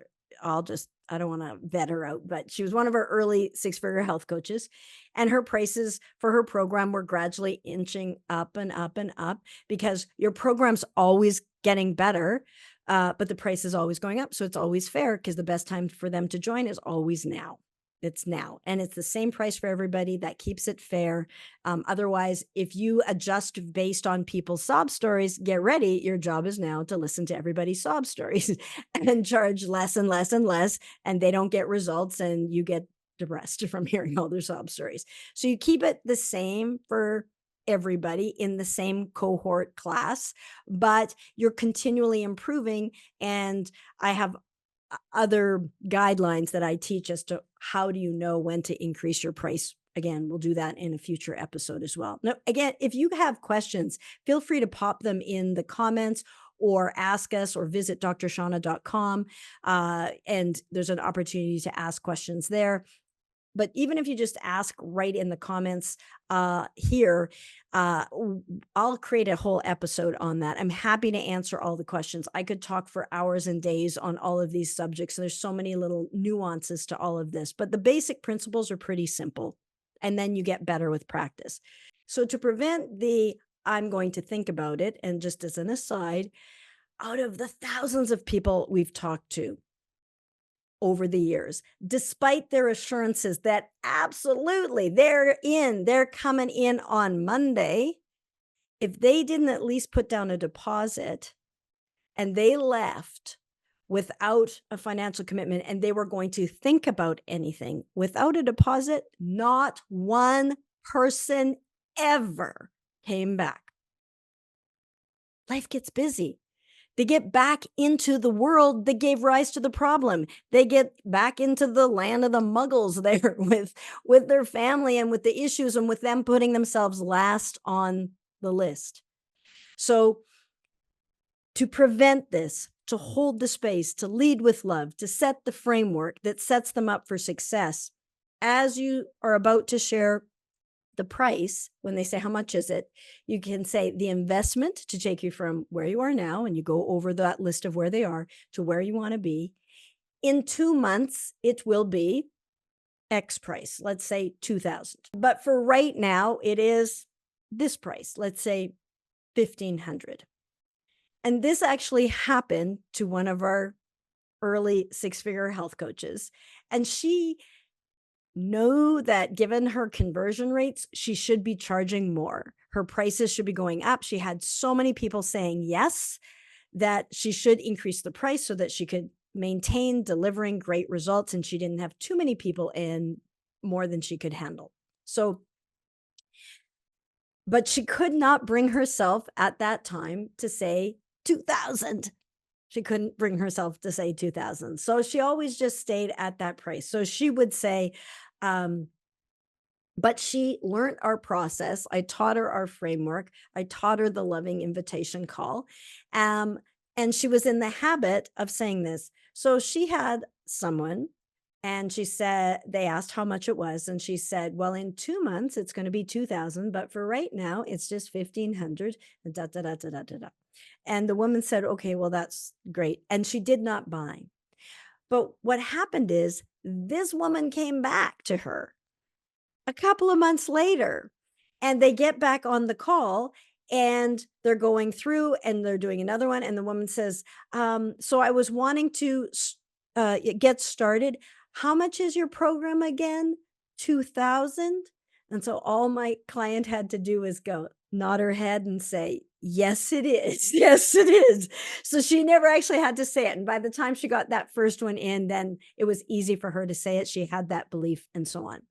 I don't want to vet her out, but she was one of our early six-figure health coaches. And her prices for her program were gradually inching up and up and up because your program's always getting better, but the price is always going up. So it's always fair because the best time for them to join is always now. It's now. And it's the same price for everybody. That keeps it fair. Otherwise, if you adjust based on people's sob stories, get ready. Your job is now to listen to everybody's sob stories and charge less and less and less. And they don't get results and you get depressed from hearing all their sob stories. So you keep it the same for everybody in the same cohort class, but you're continually improving. And I have other guidelines that I teach as to how do you know when to increase your price. Again, we'll do that in a future episode as well. Now, again, if you have questions, feel free to pop them in the comments or ask us or visit drshaunna.com. And there's an opportunity to ask questions there. But even if you just ask right in the comments here, I'll create a whole episode on that. I'm happy to answer all the questions. I could talk for hours and days on all of these subjects. There's so many little nuances to all of this, but the basic principles are pretty simple. And then you get better with practice. So to prevent I'm going to think about it, and just as an aside, out of the thousands of people we've talked to over the years, despite their assurances that absolutely they're coming in on Monday, if they didn't at least put down a deposit and they left without a financial commitment and they were going to think about anything without a deposit, not one person ever came back. Life gets busy. They get back into the world that gave rise to the problem. They get back into the land of the muggles there with their family and with the issues and with them putting themselves last on the list. So to prevent this, to hold the space, to lead with love, to set the framework that sets them up for success, as you are about to share the price, when they say, how much is it? You can say the investment to take you from where you are now, and you go over that list of where they are to where you want to be. In 2 months, it will be X price, let's say 2,000. But for right now, it is this price, let's say 1,500. And this actually happened to one of our early six-figure health coaches. And she know that given her conversion rates, she should be charging more. Her prices should be going up. She had so many people saying yes, that she should increase the price so that she could maintain delivering great results. And she didn't have too many people in, more than she could handle. So, but she could not bring herself at that time to say 2,000. She couldn't bring herself to say 2,000. So she always just stayed at that price. So she would say, but she learned our process. I taught her our framework. I taught her the loving invitation call. And she was in the habit of saying this. So she had someone and she said, they asked how much it was. And she said, well, in 2 months, it's going to be 2,000. But for right now, it's just 1,500. Da, da, da, da, da, da, da. And the woman said, okay, well, that's great. And she did not buy. But what happened is this woman came back to her a couple of months later, and they get back on the call and they're going through and they're doing another one. And the woman says, so I was wanting to get started. How much is your program again? 2,000? And so all my client had to do was go nod her head and say, "Yes, it is. Yes, it is." So she never actually had to say it. And by the time she got that first one in, then it was easy for her to say it. She had that belief and so on.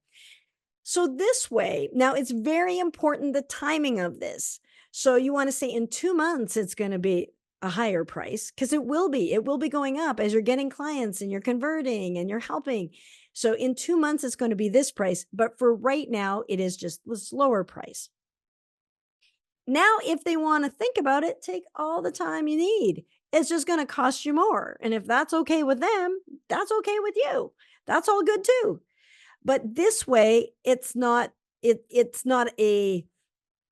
So this way, now it's very important the timing of this. So you want to say in 2 months, it's going to be a higher price because it will be. It will be going up as you're getting clients and you're converting and you're helping. So in 2 months, it's going to be this price. But for right now, it is just this lower price. Now, if they want to think about it, take all the time you need. It's just going to cost you more. And if that's okay with them, that's okay with you. That's all good too. But this way, it's not a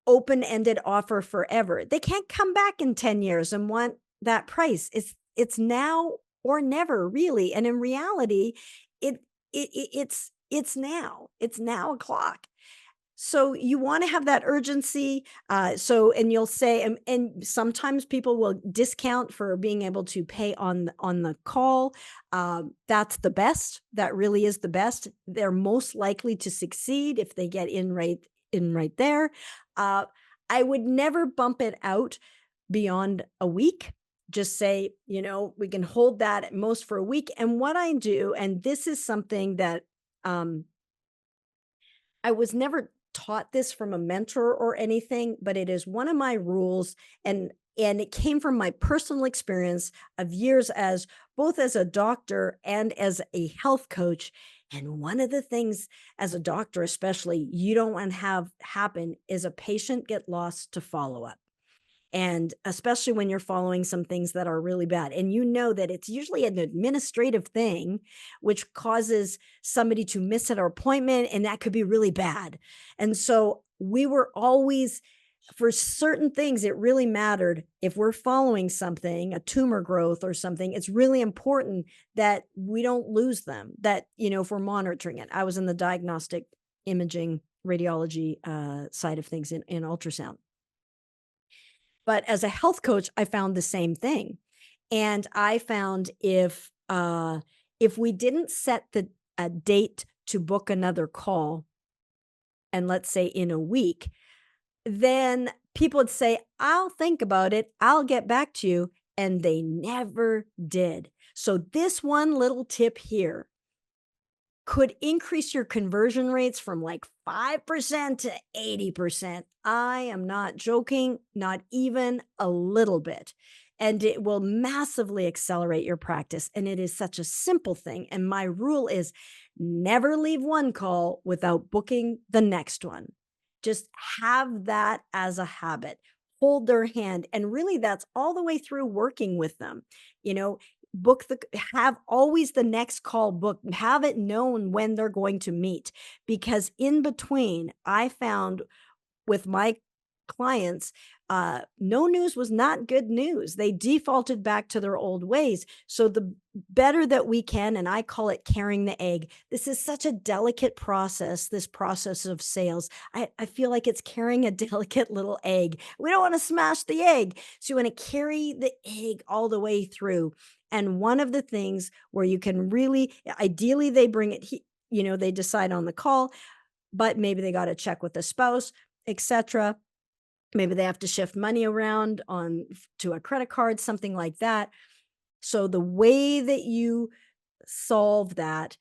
open-ended offer forever. They can't come back in 10 years and want that price. It's now or never really. And in reality, it's now. It's now o'clock. So you want to have that urgency. And you'll say, and sometimes people will discount for being able to pay on the call. That's the best. That really is the best. They're most likely to succeed if they get in right there. Uh, I would never bump it out beyond a week. Just say, we can hold that at most for a week. And what I do, and this is something that um, I was never taught this from a mentor or anything, but it is one of my rules, and it came from my personal experience of years as both as a doctor and as a health coach. And one of the things as a doctor, especially, you don't want to have happen is a patient get lost to follow up. And especially when you're following some things that are really bad. And you know that it's usually an administrative thing, which causes somebody to miss an appointment, and that could be really bad. And so we were always, for certain things, it really mattered. If we're following something, a tumor growth or something, it's really important that we don't lose them, that, if we're monitoring it. I was in the diagnostic imaging radiology side of things in ultrasound. But as a health coach, I found the same thing. And I found if we didn't set the a date to book another call, and let's say in a week, then people would say, "I'll think about it. I'll get back to you." And they never did. So this one little tip here could increase your conversion rates from like 5% to 80%. I am not joking, not even a little bit. And it will massively accelerate your practice. And it is such a simple thing. And my rule is never leave one call without booking the next one. Just have that as a habit. Hold their hand. And really, that's all the way through working with them. You know, book the have always the next call booked, have it known when they're going to meet, because in between I found with my clients, no news was not good news. They defaulted back to their old ways. So the better that we can, and I call it carrying the egg. This is such a delicate process, this process of sales. I feel like it's carrying a delicate little egg. We don't want to smash the egg. So you want to carry the egg all the way through. And one of the things where you can really, ideally, they bring it, they decide on the call, but maybe they got to check with the spouse, etc. Maybe they have to shift money around to a credit card, something like that. So the way that you solve that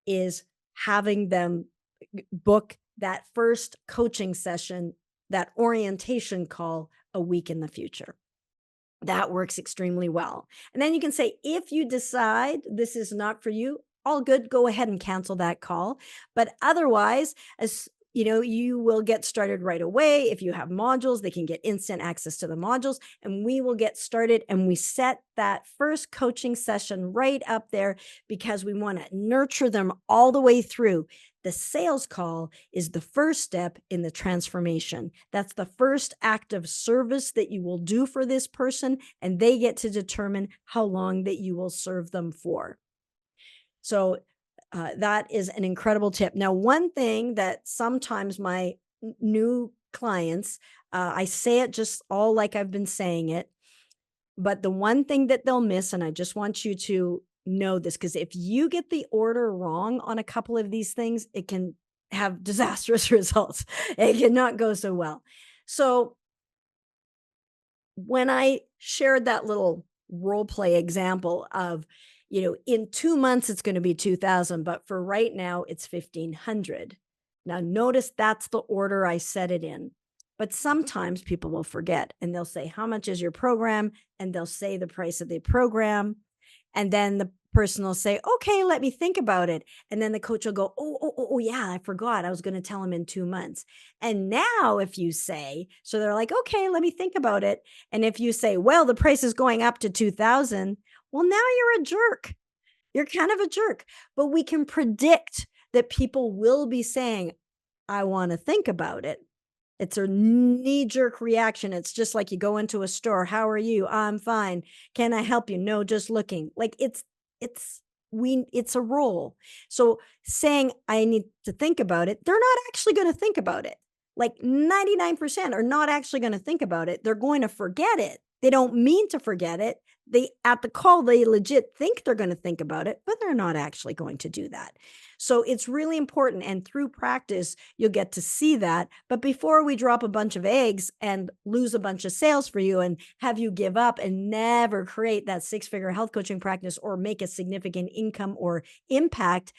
is having them book that first coaching session, that orientation call a week in the future. That works extremely well. And then you can say, if you decide this is not for you, all good, go ahead and cancel that call. But otherwise, as you will get started right away. If you have modules, they can get instant access to the modules, and we will get started. And we set that first coaching session right up there because we want to nurture them all the way through. The sales call is the first step in the transformation. That's the first act of service that you will do for this person, and they get to determine how long that you will serve them for. So that is an incredible tip. Now, one thing that sometimes my new clients, I say it just all like I've been saying it, but the one thing that they'll miss, and I just want you to know this, because if you get the order wrong on a couple of these things, it can have disastrous results. It cannot go so well. So when I shared that little role play example of, in 2 months it's going to be 2000, but for right now it's 1500. Now, notice that's the order I set it in. But sometimes people will forget and they'll say, how much is your program? And they'll say the price of the program. And then the person will say, okay, let me think about it. And then the coach will go, oh, yeah, I forgot. I was going to tell him in 2 months. And now, if you say, so they're like, okay, let me think about it. And if you say, well, the price is going up to 2000, well, now you're a jerk. You're kind of a jerk. But we can predict that people will be saying, I want to think about it. It's a knee-jerk reaction. It's just like you go into a store. How are you? I'm fine. Can I help you? No, just looking. Like it's it's a role. So saying I need to think about it, they're not actually going to think about it. Like 99% are not actually going to think about it. They're going to forget it. They don't mean to forget it. They at the call, they legit think they're going to think about it, but they're not actually going to do that. So it's really important. And through practice, you'll get to see that. But before we drop a bunch of eggs and lose a bunch of sales for you and have you give up and never create that six-figure health coaching practice or make a significant income or impact,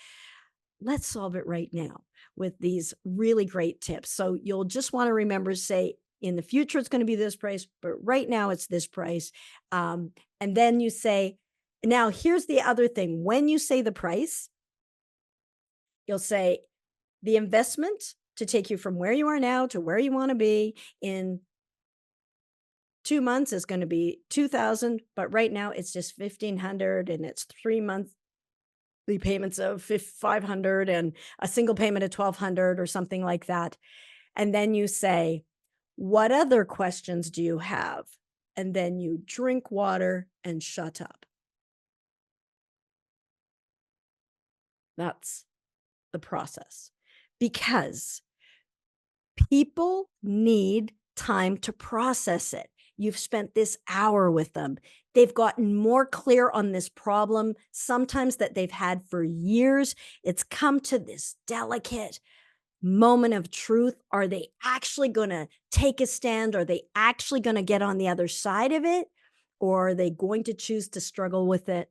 let's solve it right now with these really great tips. So you'll just want to remember, say, in the future, it's going to be this price, but right now it's this price. And then you say, now here's the other thing. When you say the price, you'll say the investment to take you from where you are now to where you want to be in 2 months is going to be 2000, but right now it's just 1500 and it's 3 months the payments of 500 and a single payment of 1200 or something like that. And then you say, what other questions do you have? And then you drink water and shut up. That's the process. Because people need time to process it. You've spent this hour with them. They've gotten more clear on this problem, sometimes that they've had for years. It's come to this delicate moment of truth. Are they actually going to take a stand? Are they actually going to get on the other side of it? Or are they going to choose to struggle with it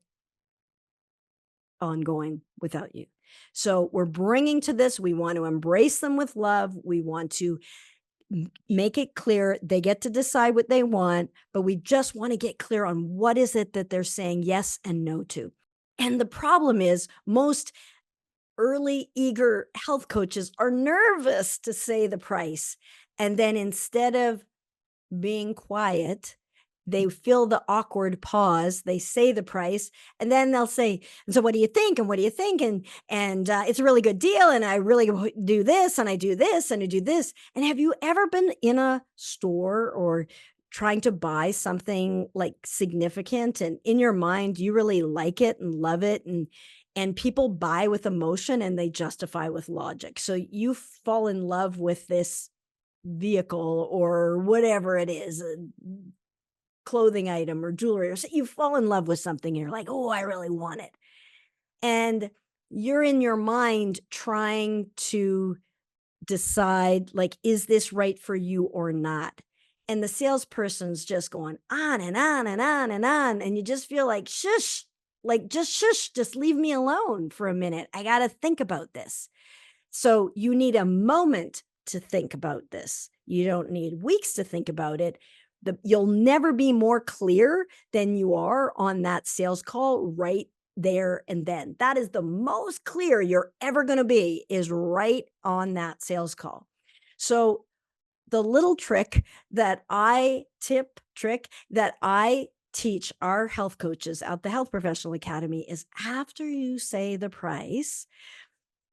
ongoing without you? So we're bringing to this, we want to embrace them with love. We want to make it clear they get to decide what they want, but we just want to get clear on what is it that they're saying yes and no to. And the problem is most early eager health coaches are nervous to say the price. And then instead of being quiet, they feel the awkward pause. They say the price, and then they'll say, "And so, what do you think? And what do you think? And it's a really good deal. And I really do this, and I do this, and I do this." And have you ever been in a store or trying to buy something like significant, and in your mind you really like it and love it, and people buy with emotion and they justify with logic. So you fall in love with this vehicle or whatever it is, clothing item or jewelry, or you fall in love with something and you're like, oh, I really want it. And you're in your mind trying to decide, like, is this right for you or not? And the salesperson's just going on and on and on and on. And you just feel like, shush, like, just shush, just leave me alone for a minute. I got to think about this. So you need a moment to think about this. You don't need weeks to think about it. You'll never be more clear than you are on that sales call right there and then. That is the most clear you're ever going to be, is right on that sales call. So the little trick that I teach our health coaches at the Health Professional Academy is, after you say the price,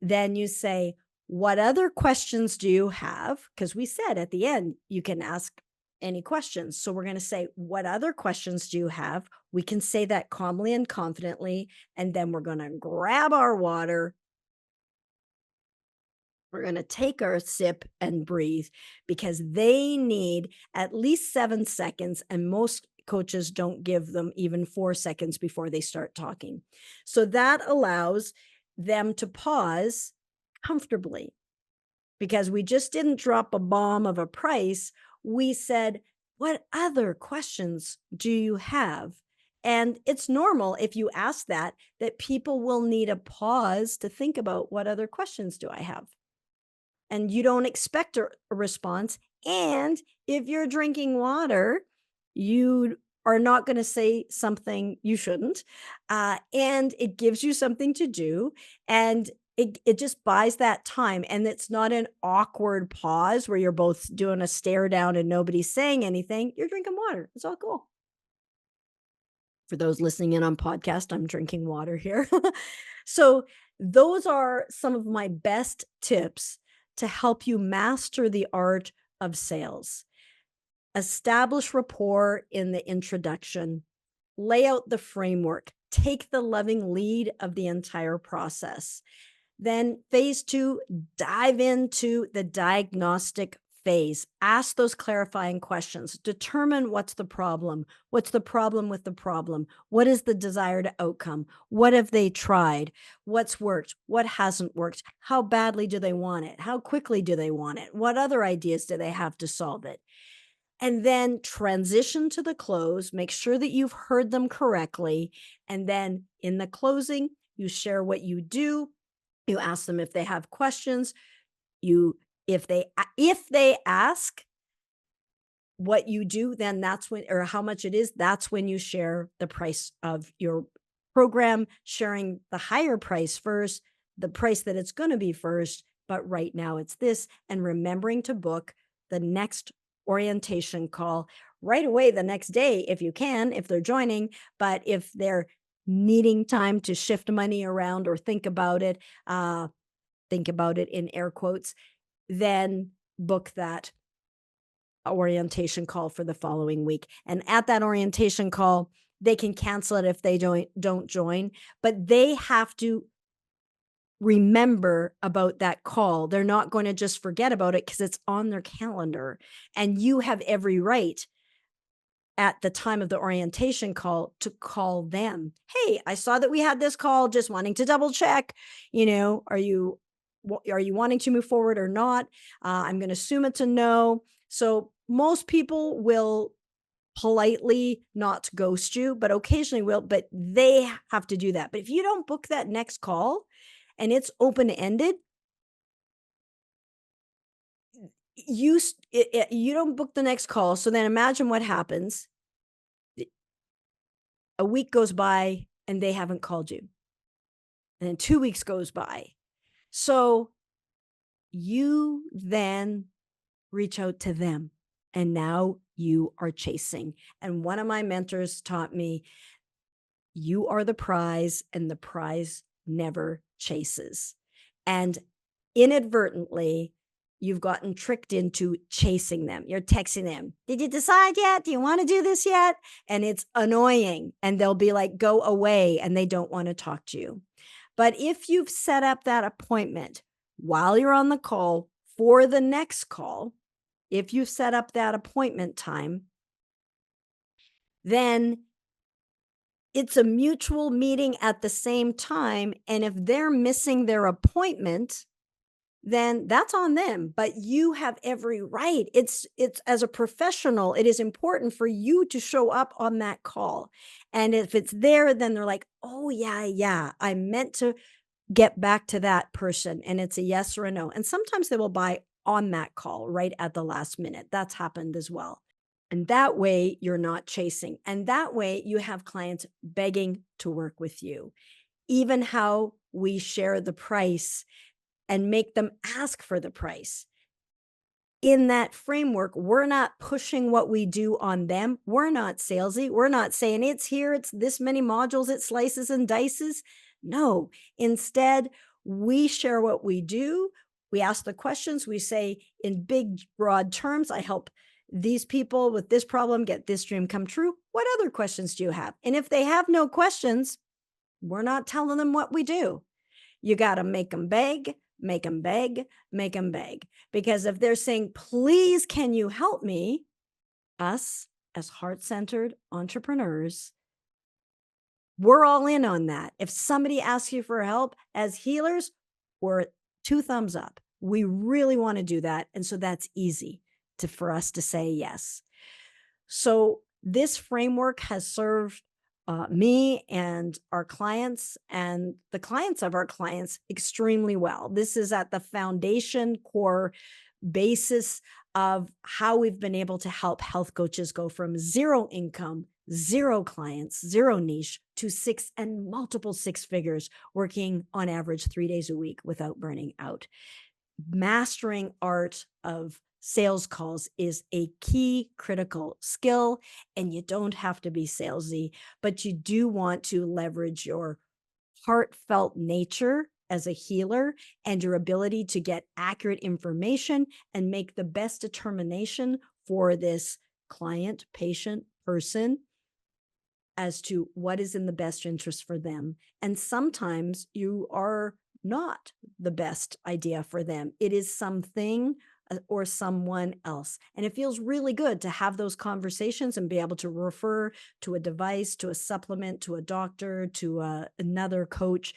then you say, what other questions do you have? Because we said at the end, you can ask any questions. So we're going to say, what other questions do you have? We can say that calmly and confidently. And then we're going to grab our water. We're going to take our sip and breathe, because they need at least 7 seconds. And most coaches don't give them even 4 seconds before they start talking. So that allows them to pause comfortably. because we just didn't drop a bomb of a price. We said, what other questions do you have? And it's normal if you ask that, that people will need a pause to think about what other questions do I have? And you don't expect a response. And if you're drinking water, you are not going to say something you shouldn't. And it gives you something to do. And it just buys that time. And it's not an awkward pause where you're both doing a stare down and nobody's saying anything. You're drinking water. It's all cool. For those listening in on podcast, I'm drinking water here. So those are some of my best tips to help you master the art of sales. Establish rapport in the introduction, lay out the framework, take the loving lead of the entire process. Then phase two, dive into the diagnostic phase. Ask those clarifying questions. Determine what's the problem. What's the problem with the problem? What is the desired outcome? What have they tried? What's worked? What hasn't worked? How badly do they want it? How quickly do they want it? What other ideas do they have to solve it? And then transition to the close. Make sure that you've heard them correctly. And then in the closing, you share what you do. You ask them if they have questions. You if they ask what you do, then that's when, or how much it is, that's when you share the price of your program, sharing the higher price first, the price that it's going to be first, but right now it's this, and remembering to book the next orientation call right away the next day if you can, if they're joining. But if they're needing time to shift money around or think about it in air quotes, then book that orientation call for the following week. And at that orientation call, they can cancel it if they don't join, but they have to remember about that call. They're not going to just forget about it because it's on their calendar. And you have every right at the time of the orientation call to call them. Hey, I saw that we had this call, just wanting to double check, are you wanting to move forward or not? I'm going to assume it's a no. So most people will politely not ghost you, but occasionally will, but they have to do that. But if you don't book that next call and it's open-ended, you don't book the next call. So then imagine what happens. A week goes by and they haven't called you. And then 2 weeks goes by. So you then reach out to them and now you are chasing. And one of my mentors taught me, you are the prize and the prize never chases. And inadvertently, you've gotten tricked into chasing them. You're texting them. Did you decide yet? Do you want to do this yet? And it's annoying. And they'll be like, go away. And they don't want to talk to you. But if you've set up that appointment while you're on the call for the next call, if you set up that appointment time, then it's a mutual meeting at the same time. And if they're missing their appointment, then that's on them. But you have every right. It's as a professional, it is important for you to show up on that call. And if it's there, then they're like, oh yeah, I meant to get back to that person. And it's a yes or a no. And sometimes they will buy on that call right at the last minute. That's happened as well. And that way you're not chasing. And that way you have clients begging to work with you. Even how we share the price and make them ask for the price. In that framework, we're not pushing what we do on them. We're not salesy. We're not saying it's here, it's this many modules, it slices and dices. No, instead, we share what we do. We ask the questions. We say in big, broad terms, I help these people with this problem get this dream come true. What other questions do you have? And if they have no questions, we're not telling them what we do. You got to make them beg, make them beg, make them beg. Because if they're saying, please, can you help me? Us as heart-centered entrepreneurs, we're all in on that. If somebody asks you for help as healers, we're 2 thumbs up. We really want to do that. And so that's easy for us to say yes. So this framework has served me and our clients and the clients of our clients extremely well. This is at the foundation core basis of how we've been able to help health coaches go from zero income, zero clients, zero niche to six and multiple six figures, working on average 3 days a week without burning out. Mastering art of sales calls is a key critical skill, and you don't have to be salesy, but you do want to leverage your heartfelt nature as a healer and your ability to get accurate information and make the best determination for this client, patient, person as to what is in the best interest for them. And sometimes you are not the best idea for them. It is something or someone else. And it feels really good to have those conversations and be able to refer to a device, to a supplement, to a doctor, to another coach.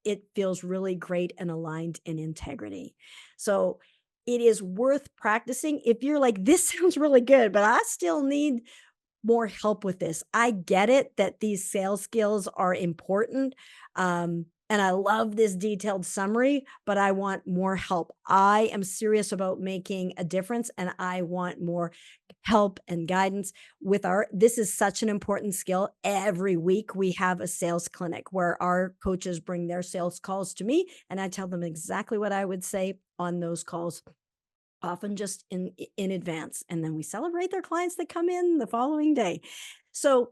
It feels really great and aligned in integrity. So it is worth practicing. If you're like, this sounds really good, but I still need more help with this. I get it that these sales skills are important. And I love this detailed summary, but I want more help. I am serious about making a difference and I want more help and guidance with this is such an important skill. Every week we have a sales clinic where our coaches bring their sales calls to me and I tell them exactly what I would say on those calls, often just in advance, and then we celebrate their clients that come in the following day. So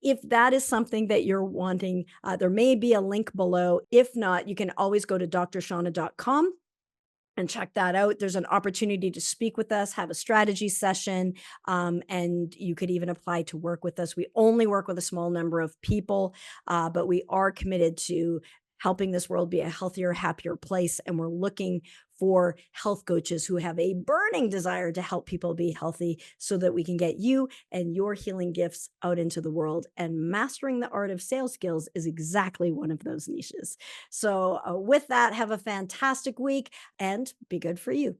if that is something that you're wanting, there may be a link below. If not, you can always go to drshaunna.com and check that out. There's an opportunity to speak with us, have a strategy session, and you could even apply to work with us. We only work with a small number of people, but we are committed to helping this world be a healthier, happier place. And we're looking for health coaches who have a burning desire to help people be healthy so that we can get you and your healing gifts out into the world. And mastering the art of sales skills is exactly one of those niches. So, with that, have a fantastic week and be good for you.